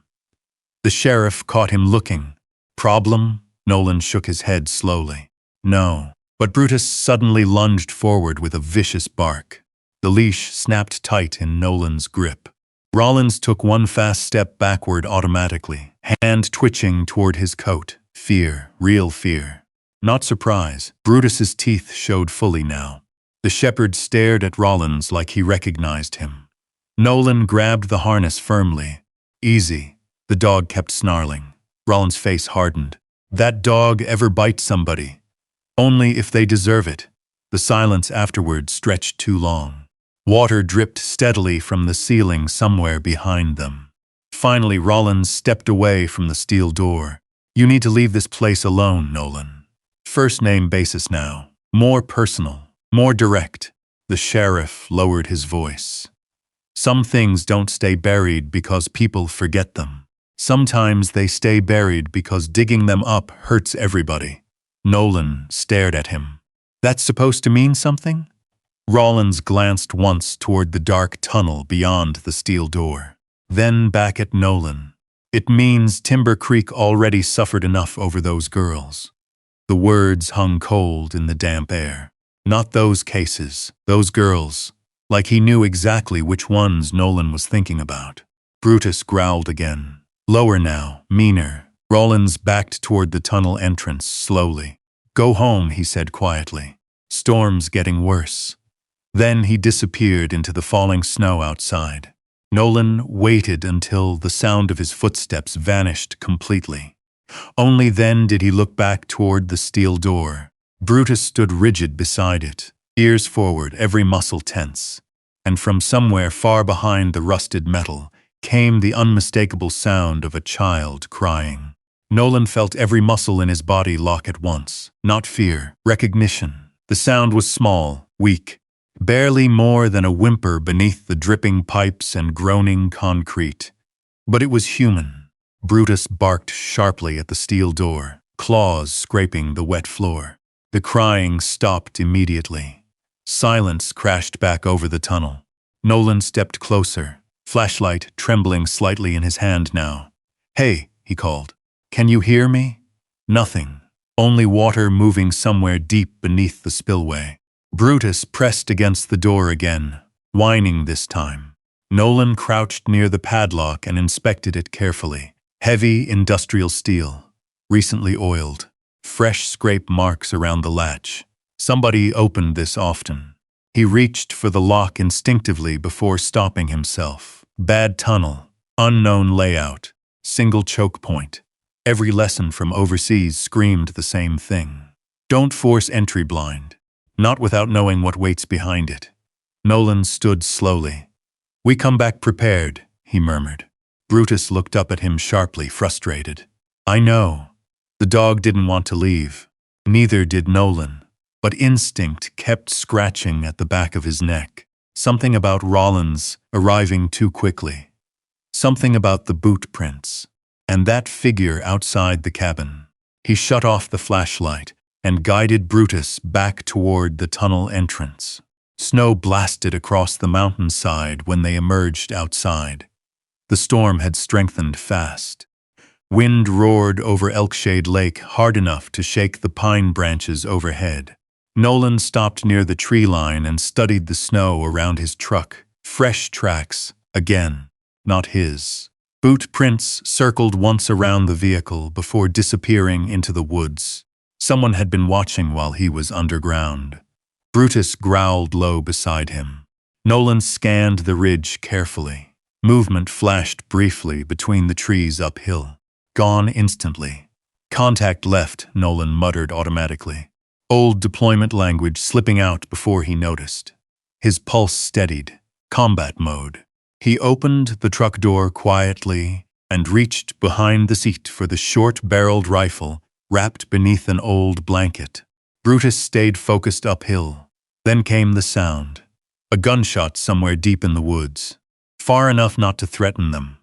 The sheriff caught him looking. "Problem?" Nolan shook his head slowly. "No." But Brutus suddenly lunged forward with a vicious bark. The leash snapped tight in Nolan's grip. Rollins took one fast step backward automatically, hand twitching toward his coat. Fear, real fear. Not surprise. Brutus's teeth showed fully now. The shepherd stared at Rollins like he recognized him. Nolan grabbed the harness firmly. "Easy." The dog kept snarling. Rollins' face hardened. "That dog ever bite somebody?" Only if they deserve it. The silence afterward stretched too long. Water dripped steadily from the ceiling somewhere behind them. Finally, Rollins stepped away from the steel door. You need to leave this place alone, Nolan. First name basis now. More personal. More direct. The sheriff lowered his voice. Some things don't stay buried because people forget them. Sometimes they stay buried because digging them up hurts everybody. Nolan stared at him. That's supposed to mean something? Rollins glanced once toward the dark tunnel beyond the steel door. Then back at Nolan. It means Timber Creek already suffered enough over those girls. The words hung cold in the damp air. Not those cases, those girls. Like he knew exactly which ones Nolan was thinking about. Brutus growled again. Lower now, meaner. Rollins backed toward the tunnel entrance slowly. Go home, he said quietly. Storm's getting worse. Then he disappeared into the falling snow outside. Nolan waited until the sound of his footsteps vanished completely. Only then did he look back toward the steel door. Brutus stood rigid beside it, ears forward, every muscle tense. And from somewhere far behind the rusted metal came the unmistakable sound of a child crying. Nolan felt every muscle in his body lock at once. Not fear, recognition. The sound was small, weak, barely more than a whimper beneath the dripping pipes and groaning concrete. But it was human. Brutus barked sharply at the steel door, claws scraping the wet floor. The crying stopped immediately. Silence crashed back over the tunnel. Nolan stepped closer, flashlight trembling slightly in his hand now. Hey, he called. Can you hear me? Nothing. Only water moving somewhere deep beneath the spillway. Brutus pressed against the door again, whining this time. Nolan crouched near the padlock and inspected it carefully. Heavy industrial steel, recently oiled. Fresh scrape marks around the latch. Somebody opened this often. He reached for the lock instinctively before stopping himself. Bad tunnel, unknown layout, single choke point. Every lesson from overseas screamed the same thing. Don't force entry blind. Not without knowing what waits behind it. Nolan stood slowly. We come back prepared, he murmured. Brutus looked up at him sharply, frustrated. I know. The dog didn't want to leave. Neither did Nolan. But instinct kept scratching at the back of his neck. Something about Rollins arriving too quickly. Something about the boot prints. And that figure outside the cabin. He shut off the flashlight and guided Brutus back toward the tunnel entrance. Snow blasted across the mountainside when they emerged outside. The storm had strengthened fast. Wind roared over Elkshade Lake hard enough to shake the pine branches overhead. Nolan stopped near the tree line and studied the snow around his truck. Fresh tracks, again, not his. Boot prints circled once around the vehicle before disappearing into the woods. Someone had been watching while he was underground. Brutus growled low beside him. Nolan scanned the ridge carefully. Movement flashed briefly between the trees uphill. Gone instantly. Contact left, Nolan muttered automatically. Old deployment language slipping out before he noticed. His pulse steadied. Combat mode. He opened the truck door quietly and reached behind the seat for the short-barreled rifle wrapped beneath an old blanket. Brutus stayed focused uphill. Then came the sound. A gunshot somewhere deep in the woods. Far enough not to threaten them,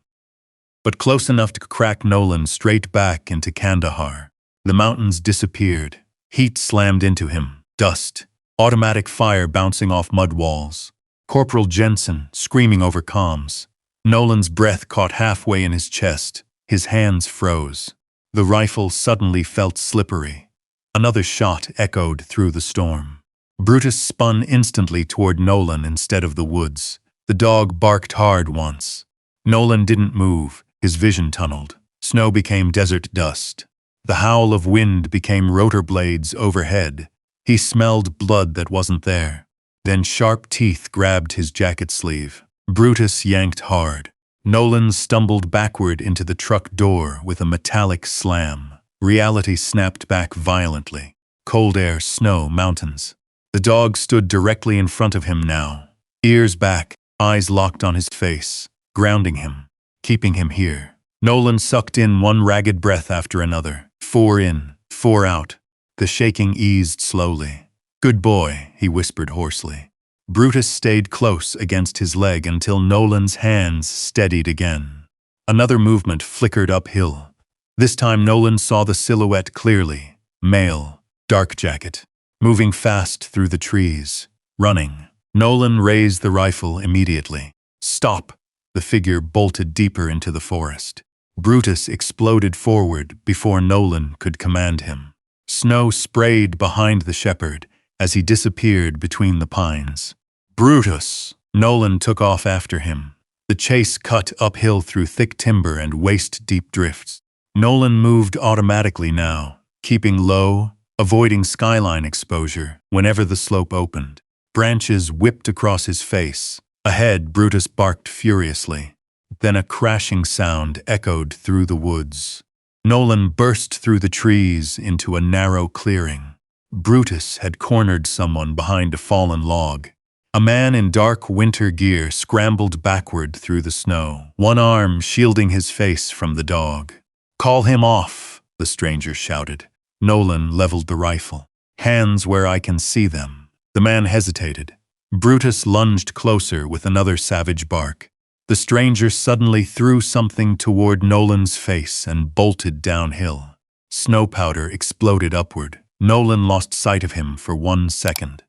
but close enough to crack Nolan straight back into Kandahar. The mountains disappeared. Heat slammed into him. Dust. Automatic fire bouncing off mud walls. Corporal Jensen screaming over comms. Nolan's breath caught halfway in his chest. His hands froze. The rifle suddenly felt slippery. Another shot echoed through the storm. Brutus spun instantly toward Nolan instead of the woods. The dog barked hard once. Nolan didn't move. His vision tunneled. Snow became desert dust. The howl of wind became rotor blades overhead. He smelled blood that wasn't there. Then sharp teeth grabbed his jacket sleeve. Brutus yanked hard. Nolan stumbled backward into the truck door with a metallic slam. Reality snapped back violently. cold air, snow, mountains. The dog stood directly in front of him now, ears back, eyes locked on his face, grounding him, keeping him here. Nolan sucked in one ragged breath after another. 4 in, 4 out. The shaking eased slowly. "Good boy," he whispered hoarsely. Brutus stayed close against his leg until Nolan's hands steadied again. Another movement flickered uphill. This time Nolan saw the silhouette clearly. Male, dark jacket, moving fast through the trees, running. Nolan raised the rifle immediately. "Stop!" The figure bolted deeper into the forest. Brutus exploded forward before Nolan could command him. Snow sprayed behind the shepherd as he disappeared between the pines. "Brutus!" Nolan took off after him. The chase cut uphill through thick timber and waist-deep drifts. Nolan moved automatically now, keeping low, avoiding skyline exposure whenever the slope opened. Branches whipped across his face. Ahead, Brutus barked furiously. Then a crashing sound echoed through the woods. Nolan burst through the trees into a narrow clearing. Brutus had cornered someone behind a fallen log. A man in dark winter gear scrambled backward through the snow, one arm shielding his face from the dog. "Call him off," the stranger shouted. Nolan leveled the rifle. "Hands where I can see them." The man hesitated. Brutus lunged closer with another savage bark. The stranger suddenly threw something toward Nolan's face and bolted downhill. Snow powder exploded upward. Nolan lost sight of him for 1 second.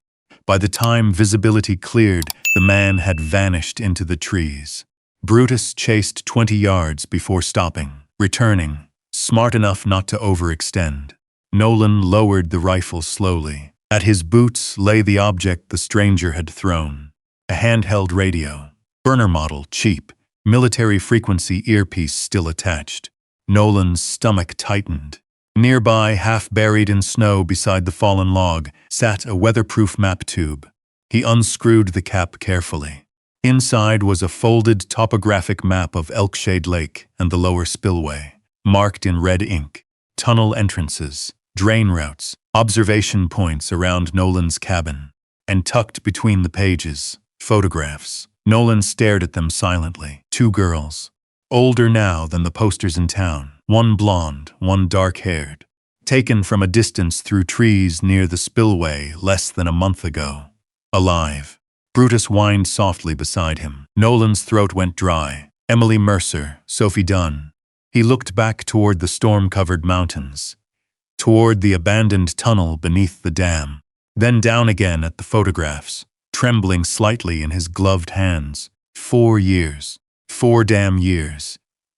By the time visibility cleared, the man had vanished into the trees. Brutus chased 20 yards before stopping, returning, smart enough not to overextend. Nolan lowered the rifle slowly. At his boots lay the object the stranger had thrown. A handheld radio. Burner model, cheap, military frequency earpiece still attached. Nolan's stomach tightened. Nearby, half buried in snow beside the fallen log, sat a weatherproof map tube. He unscrewed the cap carefully. Inside was a folded topographic map of Elkshade Lake and the lower spillway, marked in red ink. Tunnel entrances, drain routes, observation points around Nolan's cabin. And tucked between the pages, photographs. Nolan stared at them silently. 2 girls. Older now than the posters in town. One blonde, one dark-haired. Taken from a distance through trees near the spillway less than a month ago. Alive. Brutus whined softly beside him. Nolan's throat went dry. Emily Mercer, Sophie Dunn. He looked back toward the storm-covered mountains. Toward the abandoned tunnel beneath the dam. Then down again at the photographs, trembling slightly in his gloved hands. 4 years. 4 damn years.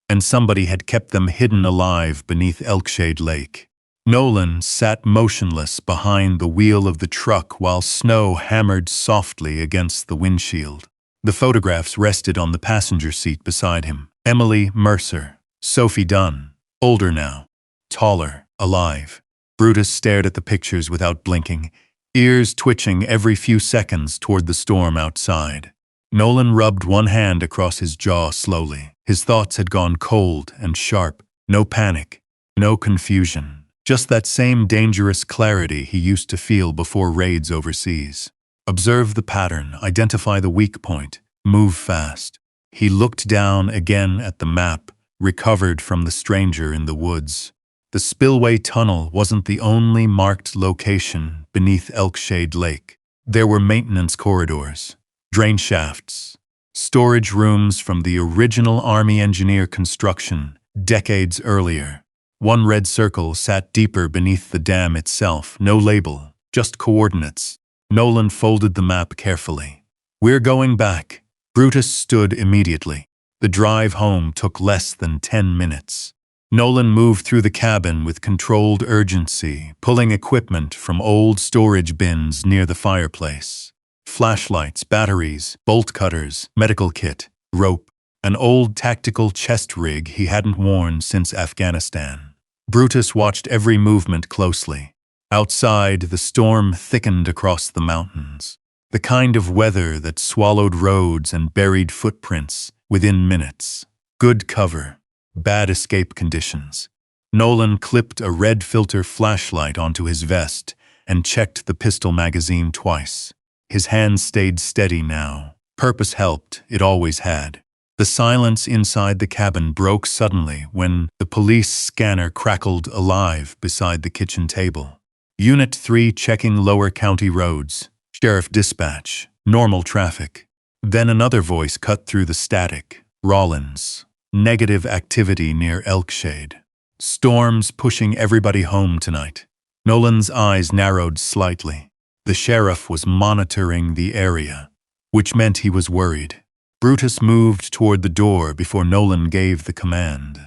And somebody had kept them hidden alive beneath Elkshade Lake. Nolan sat motionless behind the wheel of the truck while snow hammered softly against the windshield. The photographs rested on the passenger seat beside him. Emily Mercer, Sophie Dunn, older now, taller, alive. Brutus stared at the pictures without blinking, ears twitching every few seconds toward the storm outside. Nolan rubbed one hand across his jaw slowly. His thoughts had gone cold and sharp. No panic, no confusion. Just that same dangerous clarity he used to feel before raids overseas. Observe the pattern, identify the weak point, move fast. He looked down again at the map, recovered from the stranger in the woods. The spillway tunnel wasn't the only marked location beneath Elkshade Lake. There were maintenance corridors, drain shafts, storage rooms from the original Army engineer construction decades earlier. One red circle sat deeper beneath the dam itself, no label, just coordinates. Nolan folded the map carefully. "We're going back." Brutus stood immediately. The drive home took less than 10 minutes. Nolan moved through the cabin with controlled urgency, pulling equipment from old storage bins near the fireplace. Flashlights, batteries, bolt cutters, medical kit, rope, an old tactical chest rig he hadn't worn since Afghanistan. Brutus watched every movement closely. Outside, the storm thickened across the mountains. The kind of weather that swallowed roads and buried footprints within minutes. Good cover, bad escape conditions. Nolan clipped a red filter flashlight onto his vest, and checked the pistol magazine twice. His hands stayed steady now. Purpose helped, it always had. The silence inside the cabin broke suddenly when the police scanner crackled alive beside the kitchen table. Unit 3 checking lower county roads. Sheriff dispatch. Normal traffic. Then another voice cut through the static. Rollins. Negative activity near Elkshade. Storms pushing everybody home tonight. Nolan's eyes narrowed slightly. The sheriff was monitoring the area, which meant he was worried. Brutus moved toward the door before Nolan gave the command.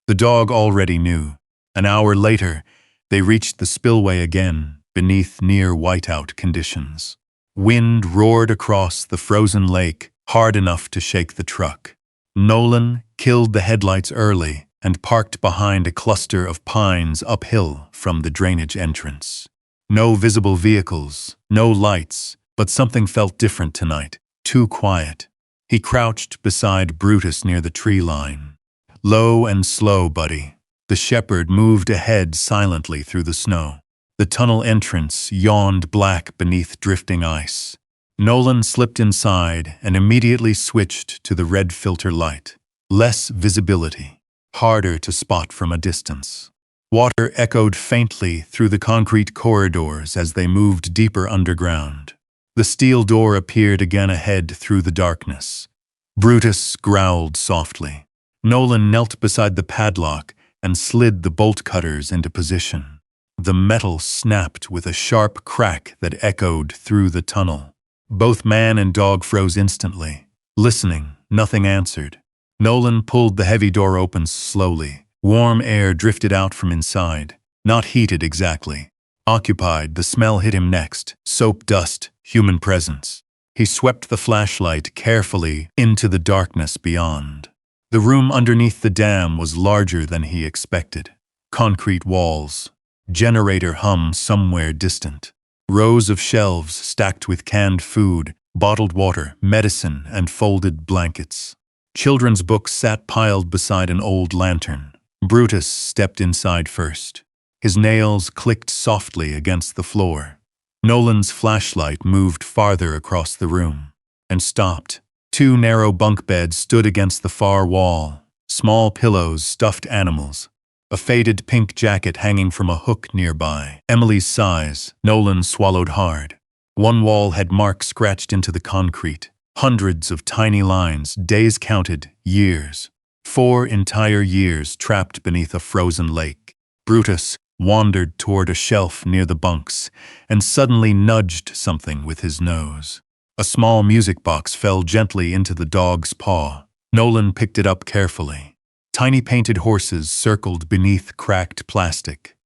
The dog already knew. An hour later, they reached the spillway again, beneath near whiteout conditions. Wind roared across the frozen lake, hard enough to shake the truck. Nolan killed the headlights early and parked behind a cluster of pines uphill from the drainage entrance. No visible vehicles, no lights, but something felt different tonight, too quiet. He crouched beside Brutus near the tree line. Low and slow, buddy. The shepherd moved ahead silently through the snow. The tunnel entrance yawned black beneath drifting ice. Nolan slipped inside and immediately switched to the red filter light. Less visibility, harder to spot from a distance. Water echoed faintly through the concrete corridors as they moved deeper underground. The steel door appeared again ahead through the darkness. Brutus growled softly. Nolan knelt beside the padlock and slid the bolt cutters into position. The metal snapped with a sharp crack that echoed through the tunnel. Both man and dog froze instantly. Listening, nothing answered. Nolan pulled the heavy door open slowly. Warm air drifted out from inside. Not heated exactly. Occupied, the smell hit him next. Soap dust, human presence. He swept the flashlight carefully into the darkness beyond. The room underneath the dam was larger than he expected. Concrete walls. Generator hum somewhere distant. Rows of shelves stacked with canned food, bottled water, medicine, and folded blankets. Children's books sat piled beside an old lantern. Brutus stepped inside first. His nails clicked softly against the floor. Nolan's flashlight moved farther across the room and stopped. Two narrow bunk beds stood against the far wall. Small pillows, stuffed animals. A faded pink jacket hanging from a hook nearby. Emily's size. Nolan swallowed hard. One wall had marks scratched into the concrete. Hundreds of tiny lines, days counted, years. 4 entire years trapped beneath a frozen lake. Brutus wandered toward a shelf near the bunks and suddenly nudged something with his nose. A small music box fell gently into the dog's paw. Nolan picked it up carefully. Tiny painted horses circled beneath cracked plastic.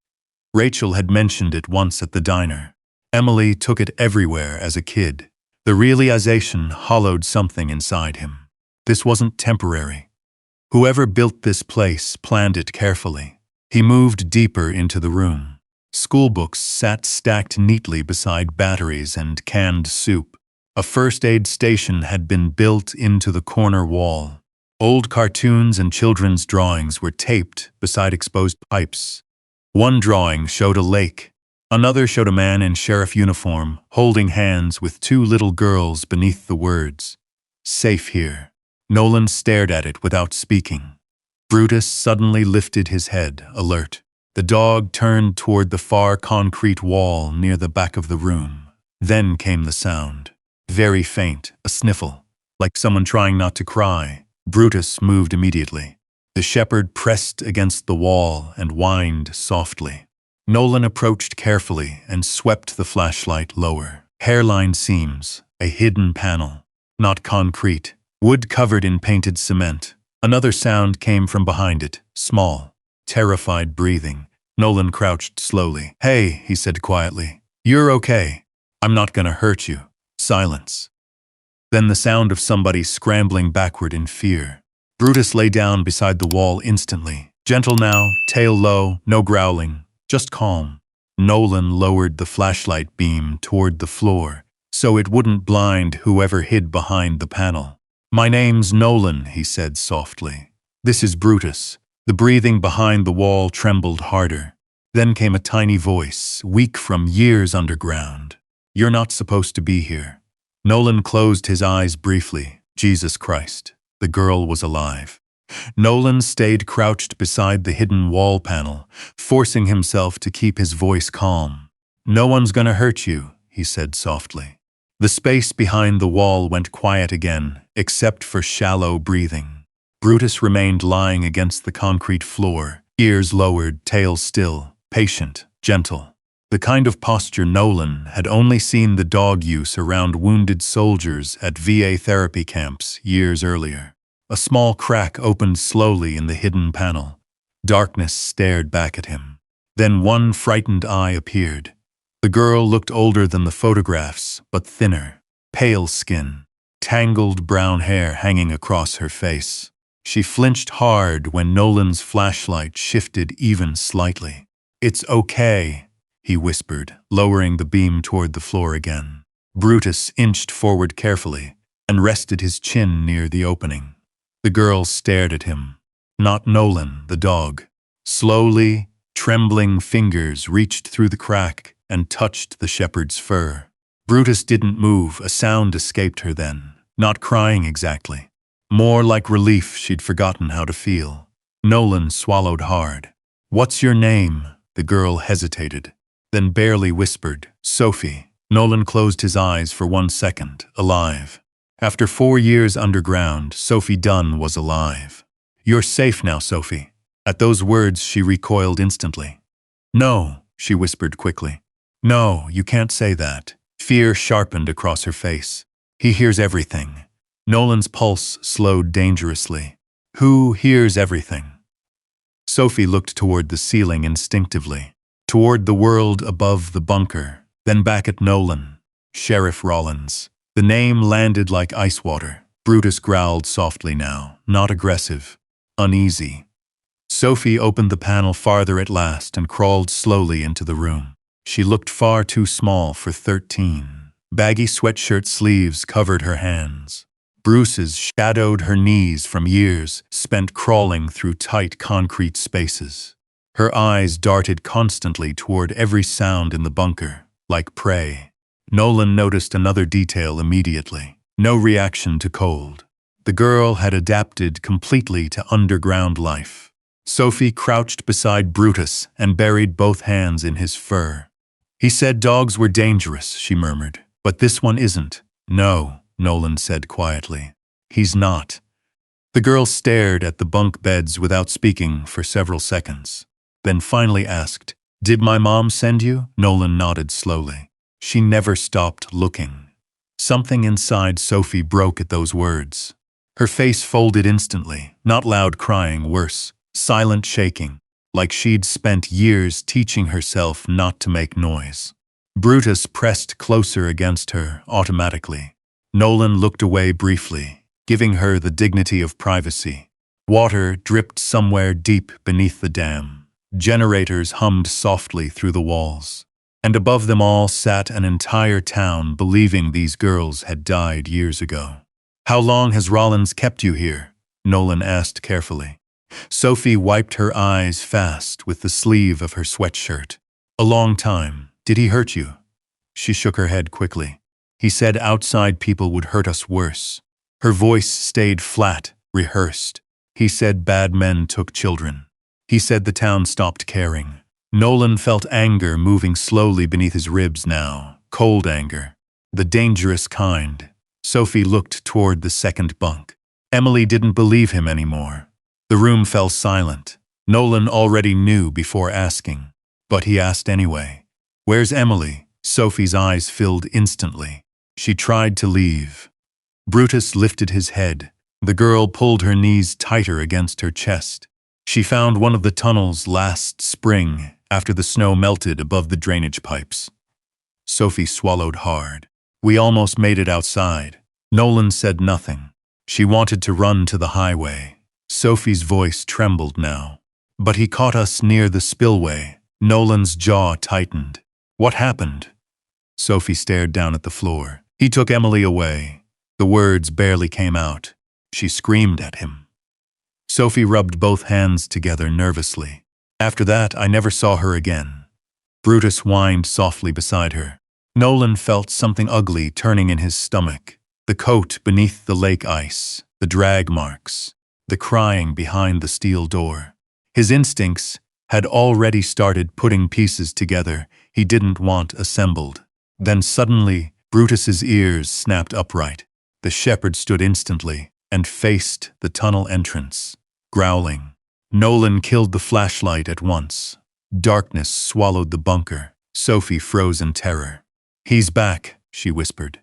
Rachel had mentioned it once at the diner. Emily took it everywhere as a kid. The realization hollowed something inside him. This wasn't temporary. Whoever built this place planned it carefully. He moved deeper into the room. Schoolbooks sat stacked neatly beside batteries and canned soup. A first aid station had been built into the corner wall. Old cartoons and children's drawings were taped beside exposed pipes. One drawing showed a lake. Another showed a man in sheriff uniform, holding hands with 2 little girls beneath the words, "Safe here." Nolan stared at it without speaking. Brutus suddenly lifted his head, alert. The dog turned toward the far concrete wall near the back of the room. Then came the sound. Very faint, a sniffle, like someone trying not to cry. Brutus moved immediately. The shepherd pressed against the wall and whined softly. Nolan approached carefully and swept the flashlight lower. Hairline seams, a hidden panel. Not concrete. Wood covered in painted cement. Another sound came from behind it, small. Terrified breathing. Nolan crouched slowly. "Hey," he said quietly. "You're okay. I'm not gonna hurt you." Silence. Then the sound of somebody scrambling backward in fear. Brutus lay down beside the wall instantly. Gentle now, tail low, no growling, just calm. Nolan lowered the flashlight beam toward the floor, so it wouldn't blind whoever hid behind the panel. "My name's Nolan," he said softly. "This is Brutus." The breathing behind the wall trembled harder. Then came a tiny voice, weak from years underground. "You're not supposed to be here." Nolan closed his eyes briefly. Jesus Christ. The girl was alive. Nolan stayed crouched beside the hidden wall panel, forcing himself to keep his voice calm. "No one's gonna hurt you," he said softly. The space behind the wall went quiet again, except for shallow breathing. Brutus remained lying against the concrete floor, ears lowered, tail still, patient, gentle. The kind of posture Nolan had only seen the dog use around wounded soldiers at VA therapy camps years earlier. A small crack opened slowly in the hidden panel. Darkness stared back at him. Then one frightened eye appeared. The girl looked older than the photographs, but thinner, pale skin, tangled brown hair hanging across her face. She flinched hard when Nolan's flashlight shifted even slightly. "It's okay," he whispered, lowering the beam toward the floor again. Brutus inched forward carefully and rested his chin near the opening. The girl stared at him. Not Nolan, the dog. Slowly, trembling fingers reached through the crack and touched the shepherd's fur. Brutus didn't move. A sound escaped her then, not crying exactly. More like relief she'd forgotten how to feel. Nolan swallowed hard. "What's your name?" The girl hesitated, then barely whispered, "Sophie." Nolan closed his eyes for 1 second, alive. After 4 years underground, Sophie Dunn was alive. "You're safe now, Sophie." At those words, she recoiled instantly. "No," she whispered quickly. "No, you can't say that." Fear sharpened across her face. "He hears everything." Nolan's pulse slowed dangerously. "Who hears everything?" Sophie looked toward the ceiling instinctively, toward the world above the bunker, then back at Nolan. "Sheriff Rollins." The name landed like ice water. Brutus growled softly now, not aggressive, uneasy. Sophie opened the panel farther at last and crawled slowly into the room. She looked far too small for 13. Baggy sweatshirt sleeves covered her hands. Bruises shadowed her knees from years spent crawling through tight concrete spaces. Her eyes darted constantly toward every sound in the bunker, like prey. Nolan noticed another detail immediately. No reaction to cold. The girl had adapted completely to underground life. Sophie crouched beside Brutus and buried both hands in his fur. "He said dogs were dangerous," she murmured. "But this one isn't." "No," Nolan said quietly. "He's not." The girl stared at the bunk beds without speaking for several seconds, then finally asked, "Did my mom send you?" Nolan nodded slowly. She never stopped looking. Something inside Sophie broke at those words. Her face folded instantly, not loud crying, worse, silent shaking, like she'd spent years teaching herself not to make noise. Brutus pressed closer against her, automatically. Nolan looked away briefly, giving her the dignity of privacy. Water dripped somewhere deep beneath the dam. Generators hummed softly through the walls. And above them all sat an entire town believing these girls had died years ago. "How long has Rollins kept you here?" Nolan asked carefully. Sophie wiped her eyes fast with the sleeve of her sweatshirt. "A long time. Did he hurt you?" She shook her head quickly. "He said outside people would hurt us worse." Her voice stayed flat, rehearsed. "He said bad men took children. He said the town stopped caring." Nolan felt anger moving slowly beneath his ribs now, cold anger, the dangerous kind. Sophie looked toward the second bunk. Emily didn't believe him anymore. The room fell silent. Nolan already knew before asking, but he asked anyway. "Where's Emily?" Sophie's eyes filled instantly. She tried to leave. Brutus lifted his head. The girl pulled her knees tighter against her chest. She found one of the tunnels last spring, after the snow melted above the drainage pipes. Sophie swallowed hard. "We almost made it outside." Nolan said nothing. She wanted to run to the highway. Sophie's voice trembled now. "But he caught us near the spillway." Nolan's jaw tightened. "What happened?" Sophie stared down at the floor. "He took Emily away." The words barely came out. She screamed at him. Sophie rubbed both hands together nervously. After that, I never saw her again. Brutus whined softly beside her. Nolan felt something ugly turning in his stomach. The coat beneath the lake ice, the drag marks, the crying behind the steel door. His instincts had already started putting pieces together he didn't want assembled. Then suddenly, Brutus's ears snapped upright. The shepherd stood instantly and faced the tunnel entrance, growling. Nolan killed the flashlight at once. Darkness swallowed the bunker. Sophie froze in terror. "He's back," she whispered.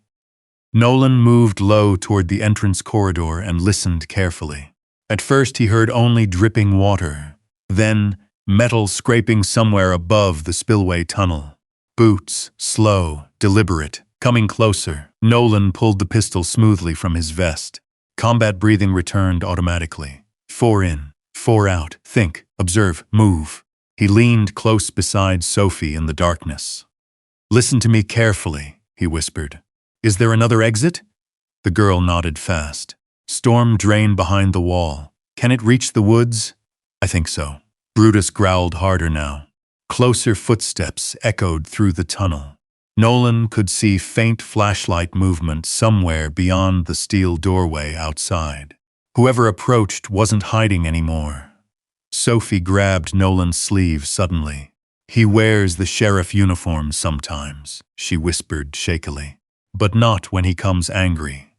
Nolan moved low toward the entrance corridor and listened carefully. At first he heard only dripping water, then metal scraping somewhere above the spillway tunnel. Boots, slow, deliberate, coming closer. Nolan pulled the pistol smoothly from his vest. Combat breathing returned automatically. 4 in, 4 out. Think, observe, move. He leaned close beside Sophie in the darkness. "Listen to me carefully," he whispered. "Is there another exit?" The girl nodded fast. "Storm drain behind the wall. Can it reach the woods?" "I think so." Brutus growled harder now. Closer footsteps echoed through the tunnel. Nolan could see faint flashlight movement somewhere beyond the steel doorway outside. Whoever approached wasn't hiding anymore. Sophie grabbed Nolan's sleeve suddenly. "He wears the sheriff uniform sometimes," she whispered shakily. "But not when he comes angry."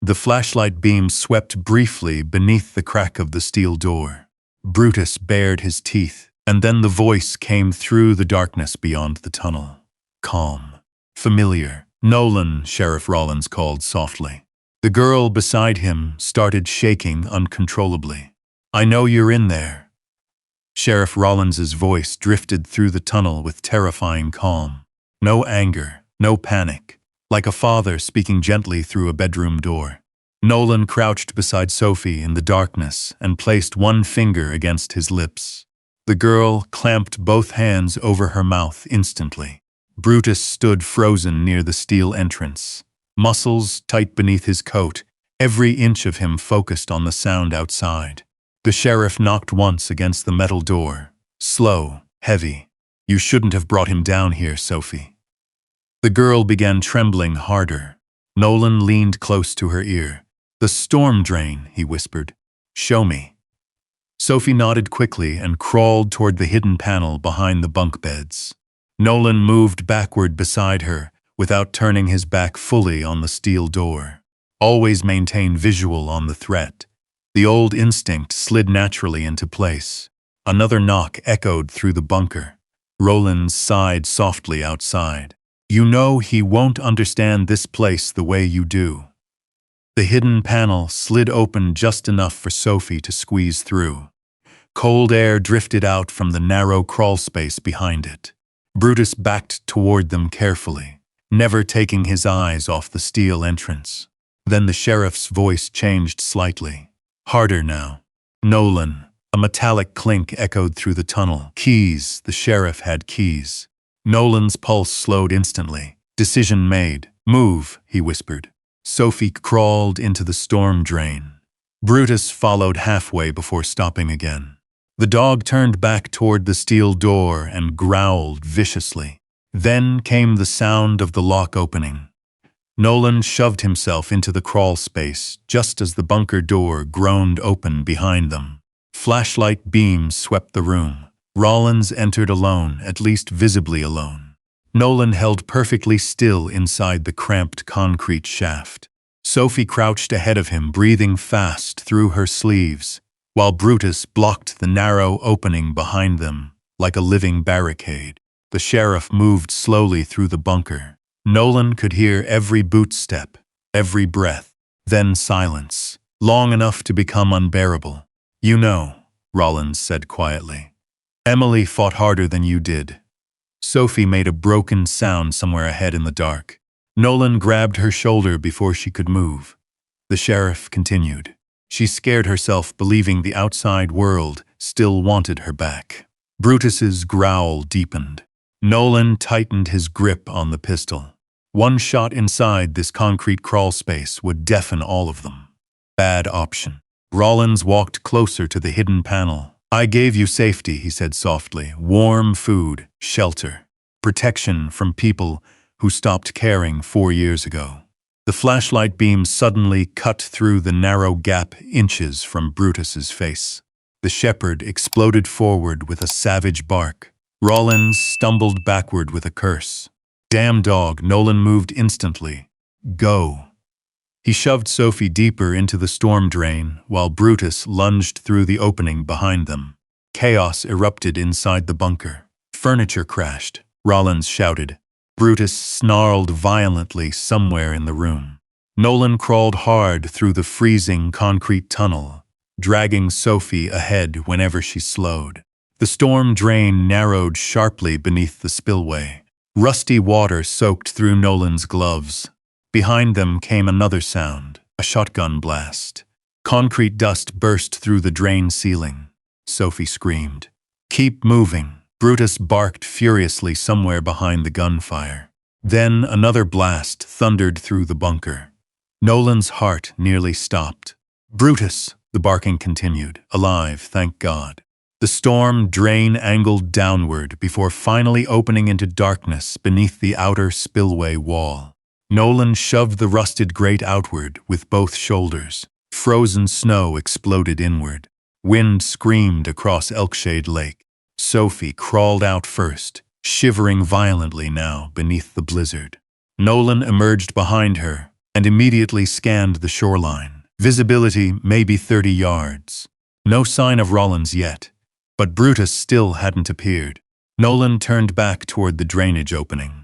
The flashlight beam swept briefly beneath the crack of the steel door. Brutus bared his teeth, and then the voice came through the darkness beyond the tunnel. Calm. Familiar. "Nolan," Sheriff Rollins called softly. The girl beside him started shaking uncontrollably. "I know you're in there." Sheriff Rollins's voice drifted through the tunnel with terrifying calm. No anger, no panic, like a father speaking gently through a bedroom door. Nolan crouched beside Sophie in the darkness and placed one finger against his lips. The girl clamped both hands over her mouth instantly. Brutus stood frozen near the steel entrance. Muscles tight beneath his coat, every inch of him focused on the sound outside. The sheriff knocked once against the metal door. Slow, heavy. "You shouldn't have brought him down here, Sophie." The girl began trembling harder. Nolan leaned close to her ear. "The storm drain," he whispered. "Show me." Sophie nodded quickly and crawled toward the hidden panel behind the bunk beds. Nolan moved backward beside her, without turning his back fully on the steel door. Always maintain visual on the threat. The old instinct slid naturally into place. Another knock echoed through the bunker. Rollins sighed softly outside. "You know he won't understand this place the way you do." The hidden panel slid open just enough for Sophie to squeeze through. Cold air drifted out from the narrow crawl space behind it. Brutus backed toward them carefully, never taking his eyes off the steel entrance. Then the sheriff's voice changed slightly. Harder now. "Nolan." A metallic clink echoed through the tunnel. "Keys." The sheriff had keys. Nolan's pulse slowed instantly. Decision made. "Move," he whispered. Sophie crawled into the storm drain. Brutus followed halfway before stopping again. The dog turned back toward the steel door and growled viciously. Then came the sound of the lock opening. Nolan shoved himself into the crawl space just as the bunker door groaned open behind them. Flashlight beams swept the room. Rollins entered alone, at least visibly alone. Nolan held perfectly still inside the cramped concrete shaft. Sophie crouched ahead of him, breathing fast through her sleeves, while Brutus blocked the narrow opening behind them like a living barricade. The sheriff moved slowly through the bunker. Nolan could hear every boot step, every breath, then silence, long enough to become unbearable. "You know," Rollins said quietly. "Emily fought harder than you did." Sophie made a broken sound somewhere ahead in the dark. Nolan grabbed her shoulder before she could move. The sheriff continued. She scared herself, believing the outside world still wanted her back. Brutus's growl deepened. Nolan tightened his grip on the pistol. One shot inside this concrete crawl space would deafen all of them. Bad option. Rollins walked closer to the hidden panel, I gave you safety, he said softly. Warm food, shelter, protection from people who stopped caring 4 years ago. The flashlight beam suddenly cut through the narrow gap inches from Brutus's face. The shepherd exploded forward with a savage bark. Rollins stumbled backward with a curse. Damn dog, Nolan moved instantly. Go. He shoved Sophie deeper into the storm drain while Brutus lunged through the opening behind them. Chaos erupted inside the bunker. Furniture crashed. Rollins shouted. Brutus snarled violently somewhere in the room. Nolan crawled hard through the freezing concrete tunnel, dragging Sophie ahead whenever she slowed. The storm drain narrowed sharply beneath the spillway. Rusty water soaked through Nolan's gloves. Behind them came another sound, a shotgun blast. Concrete dust burst through the drain ceiling. Sophie screamed. Keep moving. Brutus barked furiously somewhere behind the gunfire. Then another blast thundered through the bunker. Nolan's heart nearly stopped. Brutus, the barking continued, alive, thank God. The storm drain angled downward before finally opening into darkness beneath the outer spillway wall. Nolan shoved the rusted grate outward with both shoulders. Frozen snow exploded inward. Wind screamed across Elkshade Lake. Sophie crawled out first, shivering violently now beneath the blizzard. Nolan emerged behind her and immediately scanned the shoreline. Visibility maybe 30 yards. No sign of Rollins yet, but Brutus still hadn't appeared. Nolan turned back toward the drainage opening.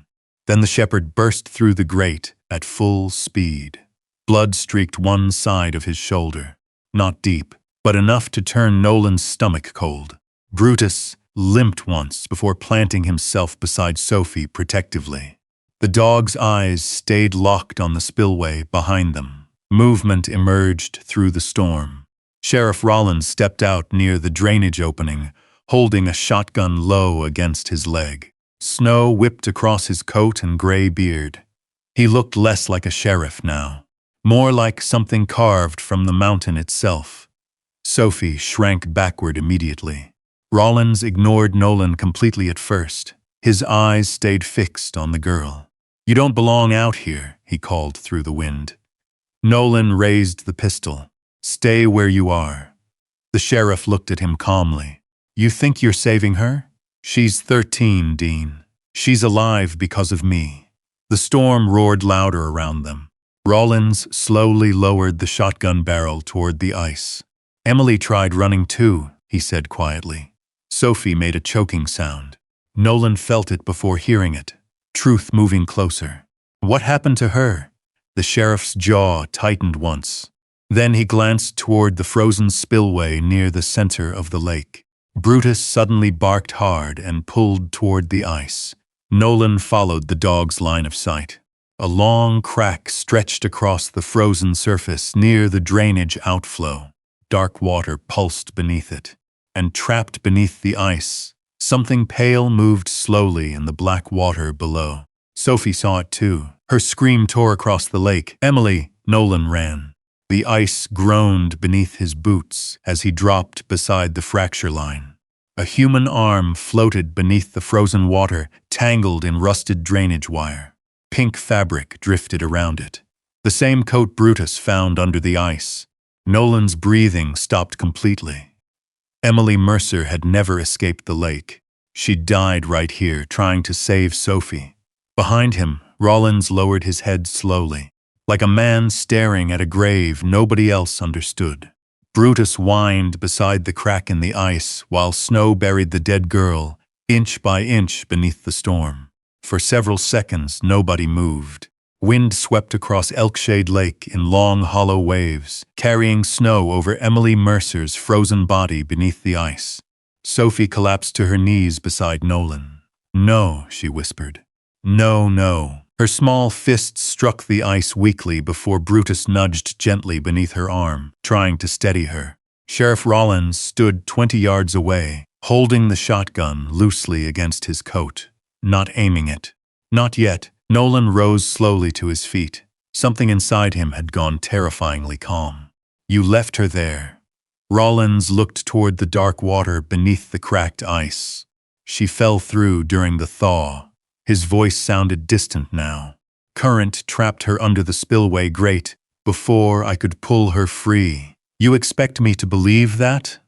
Then the shepherd burst through the grate at full speed. Blood streaked one side of his shoulder. Not deep, but enough to turn Nolan's stomach cold. Brutus limped once before planting himself beside Sophie protectively. The dog's eyes stayed locked on the spillway behind them. Movement emerged through the storm. Sheriff Rollins stepped out near the drainage opening, holding a shotgun low against his leg. Snow whipped across his coat and gray beard. He looked less like a sheriff now, more like something carved from the mountain itself. Sophie shrank backward immediately. Rollins ignored Nolan completely at first. His eyes stayed fixed on the girl. You don't belong out here, he called through the wind. Nolan raised the pistol. Stay where you are. The sheriff looked at him calmly. You think you're saving her? She's 13, Dean. She's alive because of me. The storm roared louder around them. Rollins slowly lowered the shotgun barrel toward the ice. Emily tried running too, he said quietly. Sophie made a choking sound. Nolan felt it before hearing it. Truth moving closer. What happened to her? The sheriff's jaw tightened once. Then he glanced toward the frozen spillway near the center of the lake. Brutus suddenly barked hard and pulled toward the ice. Nolan followed the dog's line of sight. A long crack stretched across the frozen surface near the drainage outflow. Dark water pulsed beneath it. And trapped beneath the ice, something pale moved slowly in the black water below. Sophie saw it too. Her scream tore across the lake. Emily, Nolan ran. The ice groaned beneath his boots as he dropped beside the fracture line. A human arm floated beneath the frozen water, tangled in rusted drainage wire. Pink fabric drifted around it. The same coat Brutus found under the ice. Nolan's breathing stopped completely. Emily Mercer had never escaped the lake. She died right here, trying to save Sophie. Behind him, Rollins lowered his head slowly. Like a man staring at a grave nobody else understood. Brutus whined beside the crack in the ice while snow buried the dead girl, inch by inch beneath the storm. For several seconds, nobody moved. Wind swept across Elkshade Lake in long, hollow waves, carrying snow over Emily Mercer's frozen body beneath the ice. Sophie collapsed to her knees beside Nolan. No, she whispered. No, no. Her small fist struck the ice weakly before Brutus nudged gently beneath her arm, trying to steady her. Sheriff Rollins stood 20 yards away, holding the shotgun loosely against his coat, not aiming it. Not yet. Nolan rose slowly to his feet. Something inside him had gone terrifyingly calm. You left her there. Rollins looked toward the dark water beneath the cracked ice. She fell through during the thaw. His voice sounded distant now. Current trapped her under the spillway grate before I could pull her free. You expect me to believe that?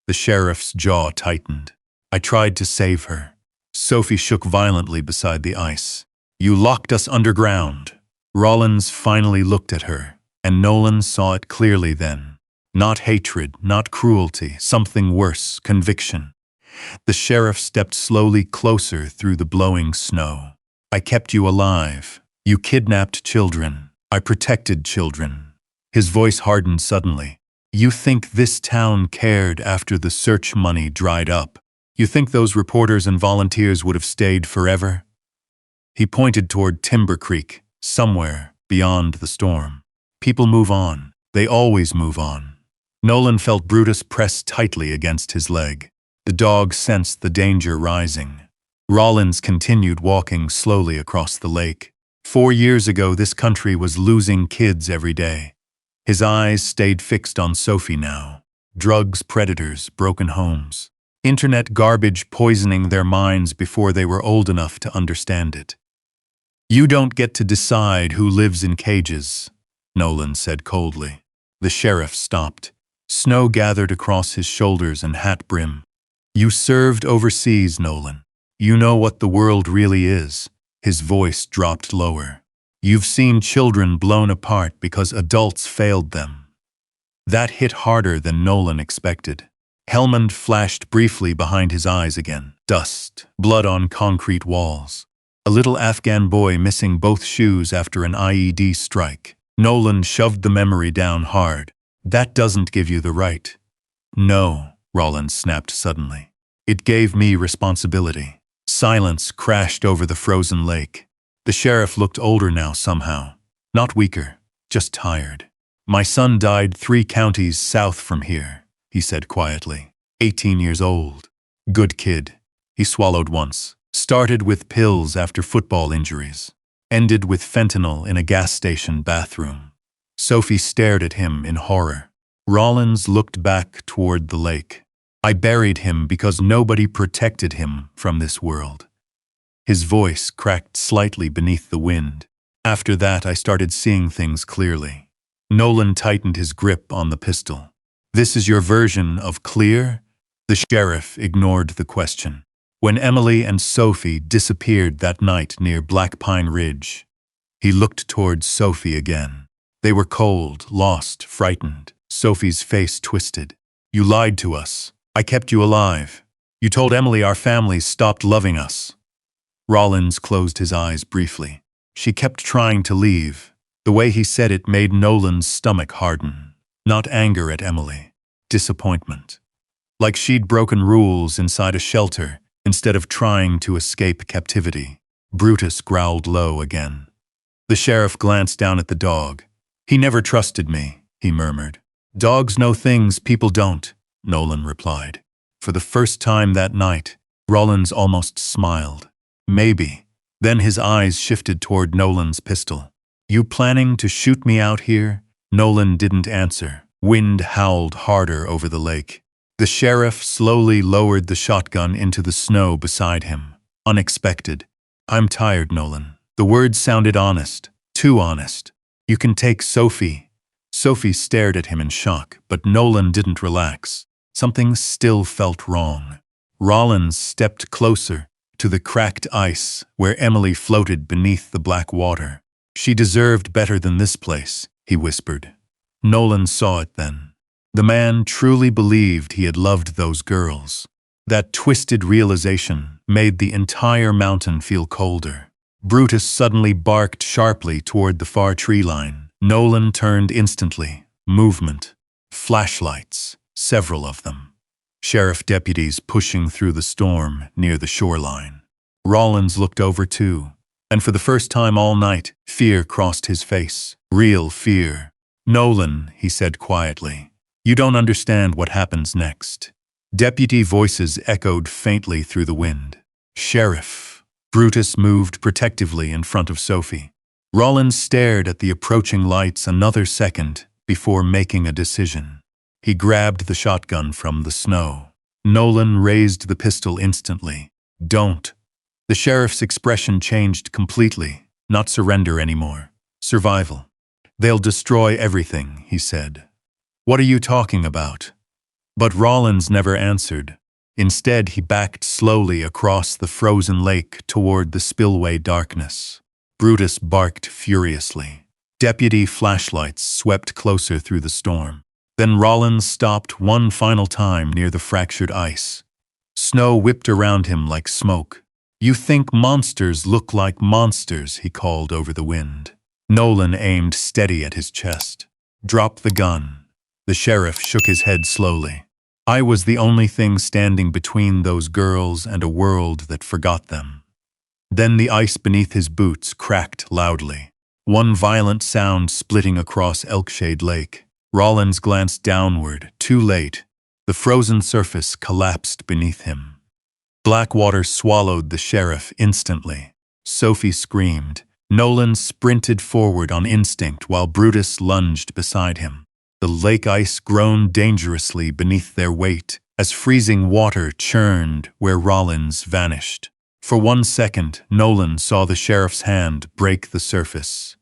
The sheriff's jaw tightened. I tried to save her. Sophie shook violently beside the ice. You locked us underground. Rollins finally looked at her, and Nolan saw it clearly then. Not hatred, not cruelty, something worse, conviction. The sheriff stepped slowly closer through the blowing snow. I kept you alive. You kidnapped children. I protected children. His voice hardened suddenly. You think this town cared after the search money dried up? You think those reporters and volunteers would have stayed forever? He pointed toward Timber Creek, somewhere beyond the storm. People move on. They always move on. Nolan felt Brutus press tightly against his leg. The dog sensed the danger rising. Rollins continued walking slowly across the lake. 4 years ago, this country was losing kids every day. His eyes stayed fixed on Sophie now. Drugs, predators, broken homes. Internet garbage poisoning their minds before they were old enough to understand it. You don't get to decide who lives in cages, Nolan said coldly. The sheriff stopped. Snow gathered across his shoulders and hat brim. You served overseas, Nolan. You know what the world really is. His voice dropped lower. You've seen children blown apart because adults failed them. That hit harder than Nolan expected. Helmand flashed briefly behind his eyes again. Dust, blood on concrete walls. A little Afghan boy missing both shoes after an IED strike. Nolan shoved the memory down hard. That doesn't give you the right. No, Rollins snapped suddenly. It gave me responsibility. Silence crashed over the frozen lake. The sheriff looked older now somehow. Not weaker, just tired. My son died 3 counties south from here, he said quietly. 18 years old. Good kid. He swallowed once. Started with pills after football injuries. Ended with fentanyl in a gas station bathroom. Sophie stared at him in horror. Rollins looked back toward the lake. I buried him because nobody protected him from this world. His voice cracked slightly beneath the wind. After that, I started seeing things clearly. Nolan tightened his grip on the pistol. This is your version of clear? The sheriff ignored the question. When Emily and Sophie disappeared that night near Black Pine Ridge, he looked toward Sophie again. They were cold, lost, frightened. Sophie's face twisted. You lied to us. I kept you alive. You told Emily our families stopped loving us. Rollins closed his eyes briefly. She kept trying to leave. The way he said it made Nolan's stomach harden. Not anger at Emily. Disappointment. Like she'd broken rules inside a shelter instead of trying to escape captivity. Brutus growled low again. The sheriff glanced down at the dog. He never trusted me, he murmured. Dogs know things people don't, Nolan replied. For the first time that night, Rollins almost smiled. Maybe. Then his eyes shifted toward Nolan's pistol. You planning to shoot me out here? Nolan didn't answer. Wind howled harder over the lake. The sheriff slowly lowered the shotgun into the snow beside him. Unexpected. I'm tired, Nolan. The words sounded honest. Too honest. You can take Sophie. Sophie stared at him in shock, but Nolan didn't relax. Something still felt wrong. Rollins stepped closer to the cracked ice where Emily floated beneath the black water. She deserved better than this place, he whispered. Nolan saw it then. The man truly believed he had loved those girls. That twisted realization made the entire mountain feel colder. Brutus suddenly barked sharply toward the far tree line. Nolan turned instantly. Movement. Flashlights. Several of them. Sheriff deputies pushing through the storm near the shoreline. Rollins looked over too, and for the first time all night, fear crossed his face. Real fear. Nolan, he said quietly. You don't understand what happens next. Deputy voices echoed faintly through the wind. Sheriff. Brutus moved protectively in front of Sophie. Rollins stared at the approaching lights another second before making a decision. He grabbed the shotgun from the snow. Nolan raised the pistol instantly. Don't. The sheriff's expression changed completely. Not surrender anymore. Survival. They'll destroy everything, he said. What are you talking about? But Rollins never answered. Instead, he backed slowly across the frozen lake toward the spillway darkness. Brutus barked furiously. Deputy flashlights swept closer through the storm. Then Rollins stopped one final time near the fractured ice. Snow whipped around him like smoke. You think monsters look like monsters, he called over the wind. Nolan aimed steady at his chest. Drop the gun. The sheriff shook his head slowly. I was the only thing standing between those girls and a world that forgot them. Then the ice beneath his boots cracked loudly. One violent sound splitting across Elkshade Lake. Rollins glanced downward, too late. The frozen surface collapsed beneath him. Black water swallowed the sheriff instantly. Sophie screamed. Nolan sprinted forward on instinct while Brutus lunged beside him. The lake ice groaned dangerously beneath their weight as freezing water churned where Rollins vanished. For 1 second, Nolan saw the sheriff's hand break the surface.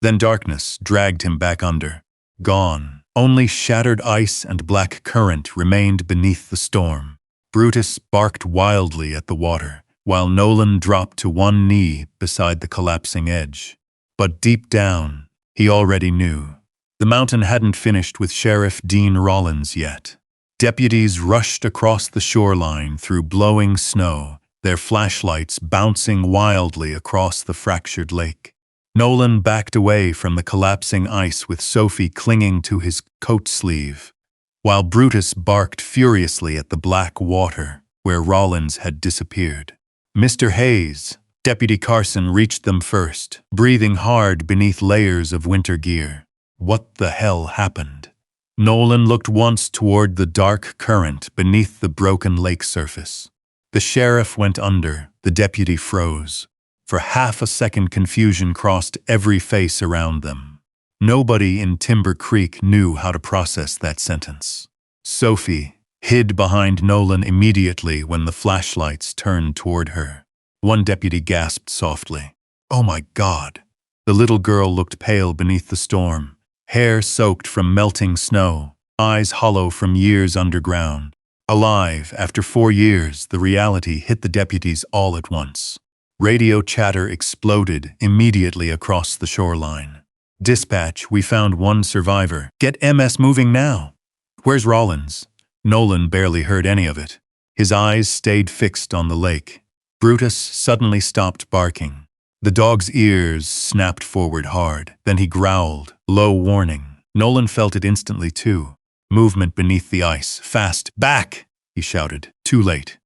Then darkness dragged him back under. Gone. Only shattered ice and black current remained beneath the storm. Brutus barked wildly at the water, while Nolan dropped to one knee beside the collapsing edge. But deep down, he already knew. The mountain hadn't finished with Sheriff Dean Rollins yet. Deputies rushed across the shoreline through blowing snow, their flashlights bouncing wildly across the fractured lake. Nolan backed away from the collapsing ice with Sophie clinging to his coat sleeve, while Brutus barked furiously at the black water where Rollins had disappeared. Mr. Hayes, Deputy Carson reached them first, breathing hard beneath layers of winter gear. What the hell happened? Nolan looked once toward the dark current beneath the broken lake surface. The sheriff went under, the deputy froze. For half a second, confusion crossed every face around them. Nobody in Timber Creek knew how to process that sentence. Sophie hid behind Nolan immediately when the flashlights turned toward her. One deputy gasped softly. Oh my God! The little girl looked pale beneath the storm, hair soaked from melting snow, eyes hollow from years underground. Alive, after 4 years, the reality hit the deputies all at once. Radio chatter exploded immediately across the shoreline. Dispatch, we found one survivor. Get MS moving now. Where's Rollins? Nolan barely heard any of it. His eyes stayed fixed on the lake. Brutus suddenly stopped barking. The dog's ears snapped forward hard. Then he growled, low warning. Nolan felt it instantly too. Movement beneath the ice. Fast. Back! He shouted. Too late.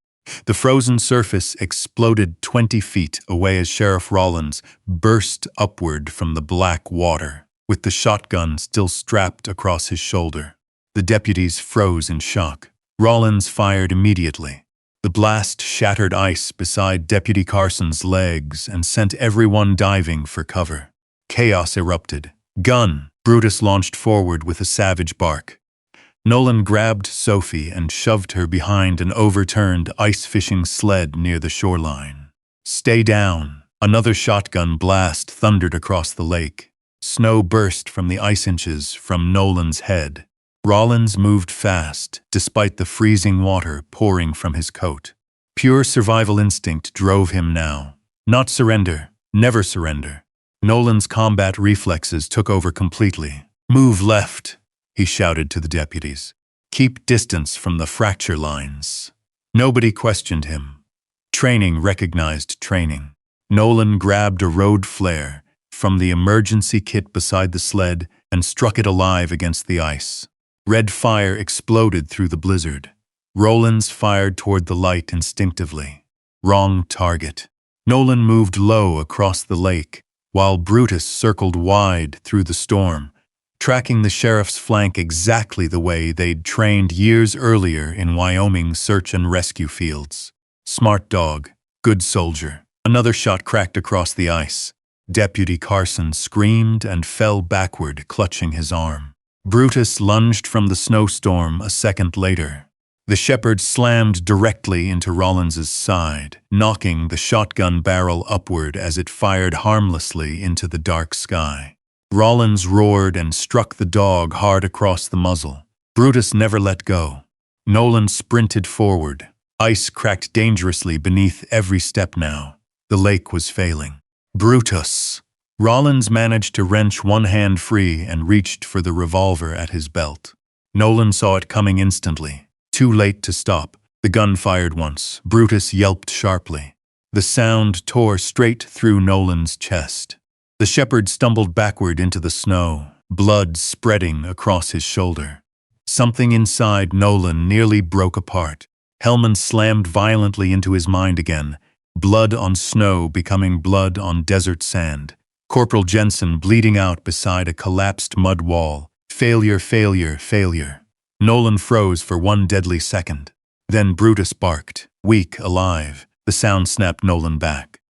The frozen surface exploded 20 feet away as Sheriff Rollins burst upward from the black water, with the shotgun still strapped across his shoulder. The deputies froze in shock. Rollins fired immediately. The blast shattered ice beside Deputy Carson's legs and sent everyone diving for cover. Chaos erupted. Gun! Brutus launched forward with a savage bark. Nolan grabbed Sophie and shoved her behind an overturned ice-fishing sled near the shoreline. Stay down! Another shotgun blast thundered across the lake. Snow burst from the ice inches from Nolan's head. Rollins moved fast, despite the freezing water pouring from his coat. Pure survival instinct drove him now. Not surrender. Never surrender. Nolan's combat reflexes took over completely. Move left! He shouted to the deputies. Keep distance from the fracture lines. Nobody questioned him. Training recognized training. Nolan grabbed a road flare from the emergency kit beside the sled and struck it alive against the ice. Red fire exploded through the blizzard. Rollins fired toward the light instinctively. Wrong target. Nolan moved low across the lake, while Brutus circled wide through the storm, tracking the sheriff's flank exactly the way they'd trained years earlier in Wyoming search and rescue fields. Smart dog. Good soldier. Another shot cracked across the ice. Deputy Carson screamed and fell backward, clutching his arm. Brutus lunged from the snowstorm a second later. The shepherd slammed directly into Rollins's side, knocking the shotgun barrel upward as it fired harmlessly into the dark sky. Rollins roared and struck the dog hard across the muzzle. Brutus never let go. Nolan sprinted forward. Ice cracked dangerously beneath every step now. The lake was failing. Brutus! Rollins managed to wrench one hand free and reached for the revolver at his belt. Nolan saw it coming instantly. Too late to stop. The gun fired once. Brutus yelped sharply. The sound tore straight through Nolan's chest. The shepherd stumbled backward into the snow, blood spreading across his shoulder. Something inside Nolan nearly broke apart. Hellman slammed violently into his mind again. Blood on snow becoming blood on desert sand. Corporal Jensen bleeding out beside a collapsed mud wall. Failure, failure, failure. Nolan froze for one deadly second. Then Brutus barked, weak, alive. The sound snapped Nolan back.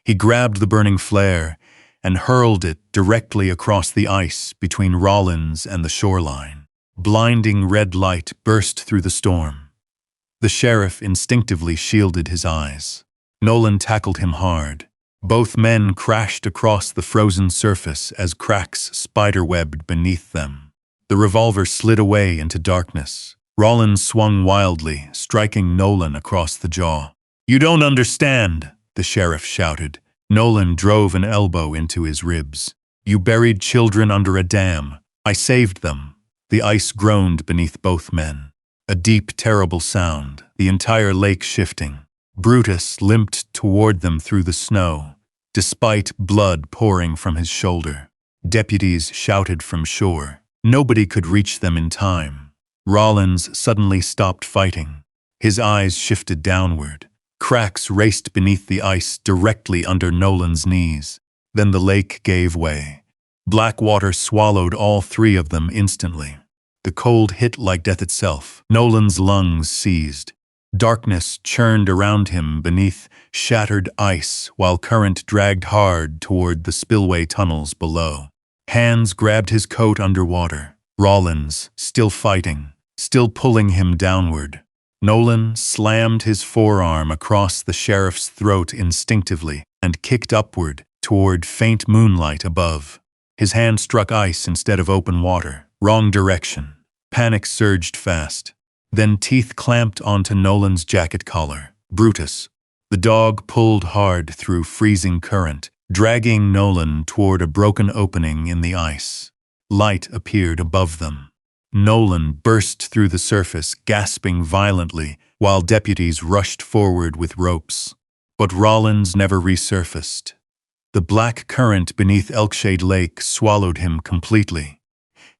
He grabbed the burning flare and hurled it directly across the ice between Rollins and the shoreline. Blinding red light burst through the storm. The sheriff instinctively shielded his eyes. Nolan tackled him hard. Both men crashed across the frozen surface as cracks spiderwebbed beneath them. The revolver slid away into darkness. Rollins swung wildly, striking Nolan across the jaw. "You don't understand," the sheriff shouted. Nolan drove an elbow into his ribs. "You buried children under a dam. I saved them." The ice groaned beneath both men. A deep, terrible sound, the entire lake shifting. Brutus limped toward them through the snow, despite blood pouring from his shoulder. Deputies shouted from shore. Nobody could reach them in time. Rollins suddenly stopped fighting. His eyes shifted downward. Cracks raced beneath the ice directly under Nolan's knees. Then the lake gave way. Black water swallowed all three of them instantly. The cold hit like death itself. Nolan's lungs seized. Darkness churned around him beneath shattered ice while current dragged hard toward the spillway tunnels below. Hands grabbed his coat underwater. Rollins, still fighting, still pulling him downward. Nolan slammed his forearm across the sheriff's throat instinctively and kicked upward toward faint moonlight above. His hand struck ice instead of open water. Wrong direction. Panic surged fast. Then teeth clamped onto Nolan's jacket collar. Brutus. The dog pulled hard through freezing current, dragging Nolan toward a broken opening in the ice. Light appeared above them. Nolan burst through the surface, gasping violently, while deputies rushed forward with ropes. But Rollins never resurfaced. The black current beneath Elkshade Lake swallowed him completely.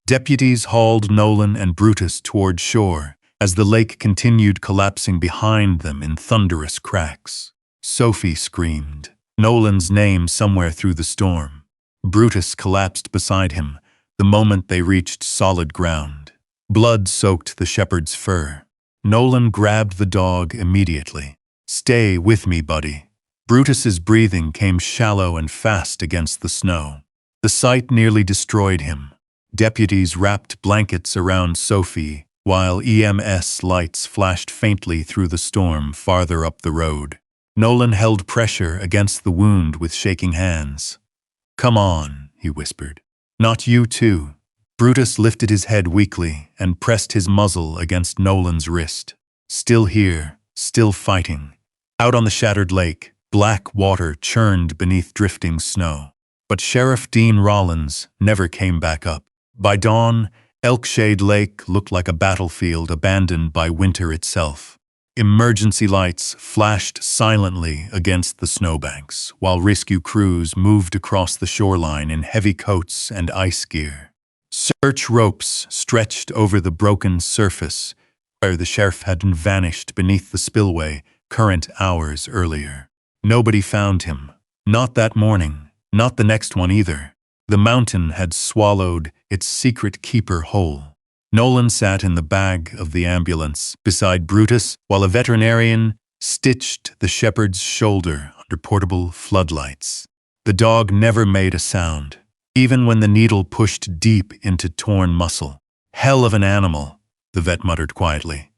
Deputies hauled Nolan and Brutus toward shore as the lake continued collapsing behind them in thunderous cracks. Sophie screamed, Nolan's name somewhere through the storm. Brutus collapsed beside him the moment they reached solid ground. Blood soaked the shepherd's fur. Nolan grabbed the dog immediately. "Stay with me, buddy." Brutus's breathing came shallow and fast against the snow. The sight nearly destroyed him. Deputies wrapped blankets around Sophie, while EMS lights flashed faintly through the storm farther up the road. Nolan held pressure against the wound with shaking hands. "Come on," he whispered. "Not you too." Brutus lifted his head weakly and pressed his muzzle against Nolan's wrist. Still here, still fighting. Out on the shattered lake, black water churned beneath drifting snow. But Sheriff Dean Rollins never came back up. By dawn, Elkshade Lake looked like a battlefield abandoned by winter itself. Emergency lights flashed silently against the snowbanks, while rescue crews moved across the shoreline in heavy coats and ice gear. Search ropes stretched over the broken surface where the sheriff had vanished beneath the spillway current hours earlier. Nobody found him. Not that morning, not the next one either. The mountain had swallowed its secret keeper whole. Nolan sat in the bag of the ambulance beside Brutus while a veterinarian stitched the shepherd's shoulder under portable floodlights. The dog never made a sound. even when the needle pushed deep into torn muscle. Hell of an animal, the vet muttered quietly.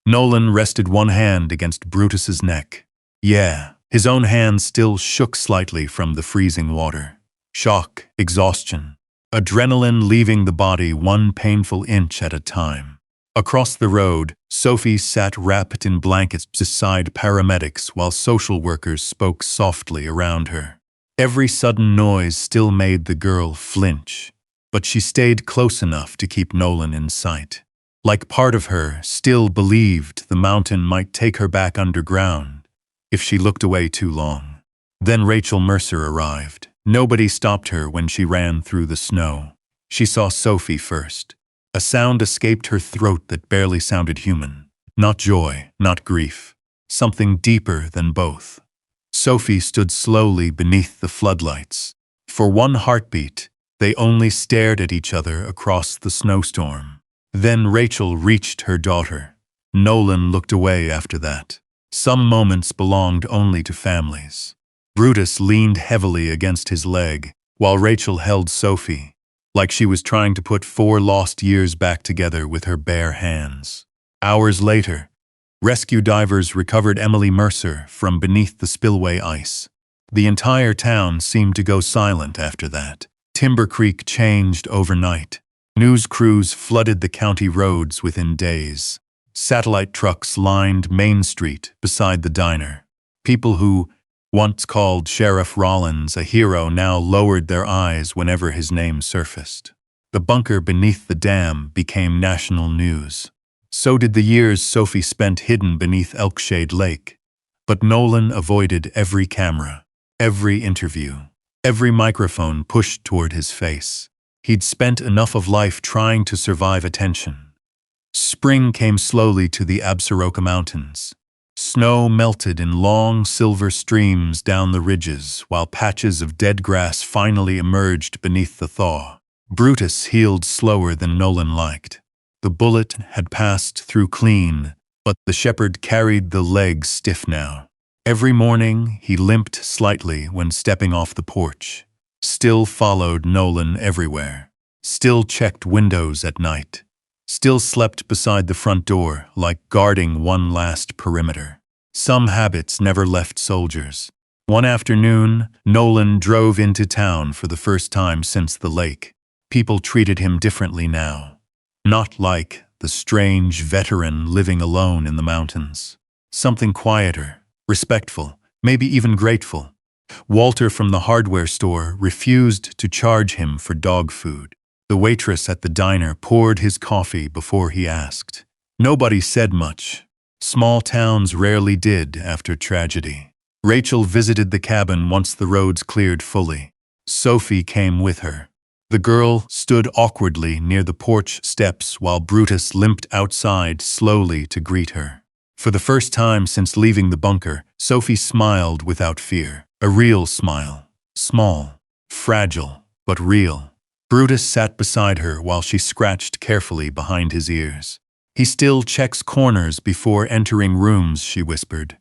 Nolan rested one hand against Brutus's neck. Yeah, his own hand still shook slightly from the freezing water. Shock, exhaustion, adrenaline leaving the body one painful inch at a time. Across the road, Sophie sat wrapped in blankets beside paramedics while social workers spoke softly around her. Every sudden noise still made the girl flinch, but she stayed close enough to keep Nolan in sight. Like part of her still believed the mountain might take her back underground if she looked away too long. Then Rachel Mercer arrived. Nobody stopped her when she ran through the snow. She saw Sophie first. A sound escaped her throat that barely sounded human. Not joy, not grief. Something deeper than both. Sophie stood slowly beneath the floodlights. For one heartbeat, they only stared at each other across the snowstorm. Then Rachel reached her daughter. Nolan looked away after that. Some moments belonged only to families. Brutus leaned heavily against his leg, while Rachel held Sophie, like she was trying to put 4 lost years back together with her bare hands. Hours later, rescue divers recovered Emily Mercer from beneath the spillway ice. The entire town seemed to go silent after that. Timber Creek changed overnight. News crews flooded the county roads within days. Satellite trucks lined Main Street beside the diner. People who once called Sheriff Rollins a hero now lowered their eyes whenever his name surfaced. The bunker beneath the dam became national news. So did the years Sophie spent hidden beneath Elkshade Lake. But Nolan avoided every camera, every interview, every microphone pushed toward his face. He'd spent enough of life trying to survive attention. Spring came slowly to the Absaroka Mountains. Snow melted in long silver streams down the ridges, while patches of dead grass finally emerged beneath the thaw. Brutus healed slower than Nolan liked. The bullet had passed through clean, but the shepherd carried the leg stiff now. Every morning he limped slightly when stepping off the porch. Still followed Nolan everywhere. Still checked windows at night. Still slept beside the front door, like guarding one last perimeter. Some habits never left soldiers. One afternoon, Nolan drove into town for the first time since the lake. People treated him differently now. Not like the strange veteran living alone in the mountains. Something quieter, respectful, maybe even grateful. Walter from the hardware store refused to charge him for dog food. The waitress at the diner poured his coffee before he asked. Nobody said much. Small towns rarely did after tragedy. Rachel visited the cabin once the roads cleared fully. Sophie came with her. The girl stood awkwardly near the porch steps while Brutus limped outside slowly to greet her. For the first time since leaving the bunker, Sophie smiled without fear. A real smile. Small, fragile, but real. Brutus sat beside her while she scratched carefully behind his ears. "He still checks corners before entering rooms," she whispered.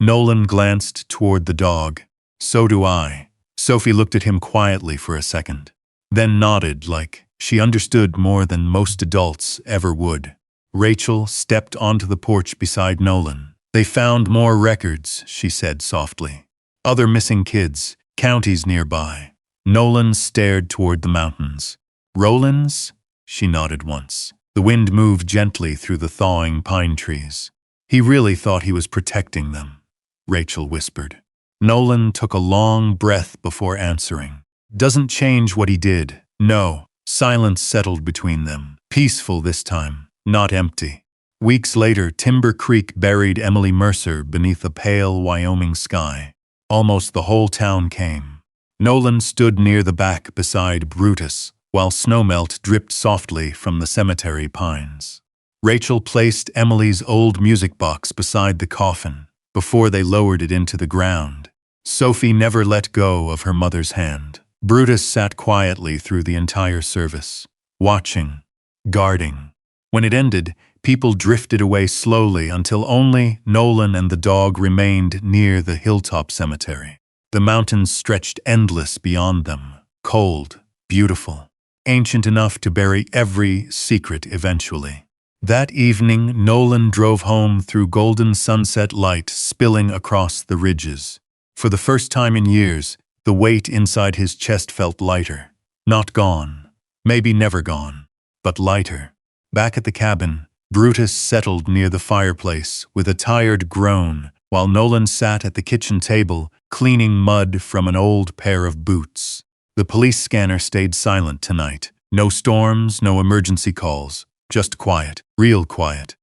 Nolan glanced toward the dog. "So do I." Sophie looked at him quietly for a second, then nodded like she understood more than most adults ever would. Rachel stepped onto the porch beside Nolan. "They found more records," she said softly. "Other missing kids, counties nearby." Nolan stared toward the mountains. "Rollins?" She nodded once. The wind moved gently through the thawing pine trees. "He really thought he was protecting them," Rachel whispered. Nolan took a long breath before answering. "Doesn't change what he did." "No." Silence settled between them. Peaceful this time, not empty. Weeks later, Timber Creek buried Emily Mercer beneath a pale Wyoming sky. Almost the whole town came. Nolan stood near the back beside Brutus, while snowmelt dripped softly from the cemetery pines. Rachel placed Emily's old music box beside the coffin before they lowered it into the ground. Sophie never let go of her mother's hand. Brutus sat quietly through the entire service, watching, guarding. When it ended, people drifted away slowly until only Nolan and the dog remained near the hilltop cemetery. The mountains stretched endless beyond them, cold, beautiful, ancient enough to bury every secret eventually. That evening, Nolan drove home through golden sunset light spilling across the ridges. For the first time in years, the weight inside his chest felt lighter. Not gone, maybe never gone, but lighter. Back at the cabin, Brutus settled near the fireplace with a tired groan while Nolan sat at the kitchen table cleaning mud from an old pair of boots. The police scanner stayed silent tonight. No storms, no emergency calls, just quiet, real quiet.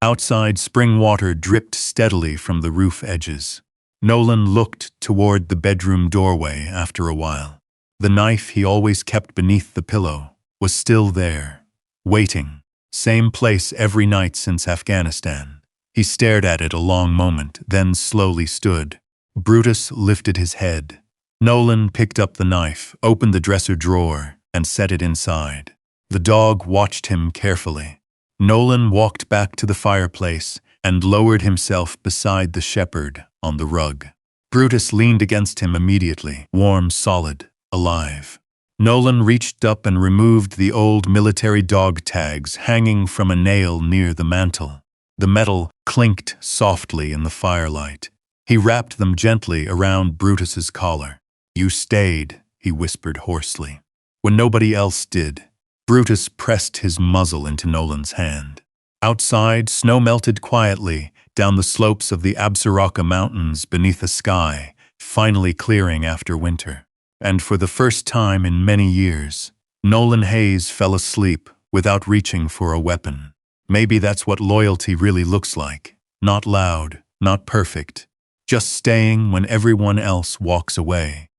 Outside, spring water dripped steadily from the roof edges. Nolan looked toward the bedroom doorway after a while. The knife he always kept beneath the pillow was still there, waiting. Same place every night since Afghanistan. He stared at it a long moment, then slowly stood. Brutus lifted his head. Nolan picked up the knife, opened the dresser drawer, and set it inside. The dog watched him carefully. Nolan walked back to the fireplace and lowered himself beside the shepherd on the rug. Brutus leaned against him immediately, warm, solid, alive. Nolan reached up and removed the old military dog tags hanging from a nail near the mantel. The metal clinked softly in the firelight. He wrapped them gently around Brutus's collar. "You stayed," he whispered hoarsely. When nobody else did, Brutus pressed his muzzle into Nolan's hand. Outside, snow melted quietly down the slopes of the Absaraka Mountains beneath a sky, finally clearing after winter. And for the first time in many years, Nolan Hayes fell asleep without reaching for a weapon. Maybe that's what loyalty really looks like. Not loud, not perfect, just staying when everyone else walks away.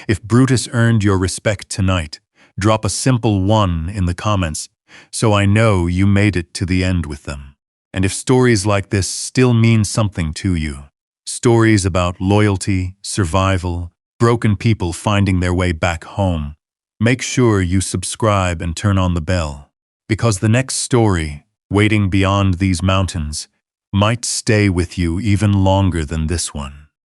If Brutus earned your respect tonight, drop a simple 1 in the comments so I know you made it to the end with them. And if stories like this still mean something to you, stories about loyalty, survival, broken people finding their way back home, make sure you subscribe and turn on the bell, because the next story, waiting beyond these mountains, might stay with you even longer than this one.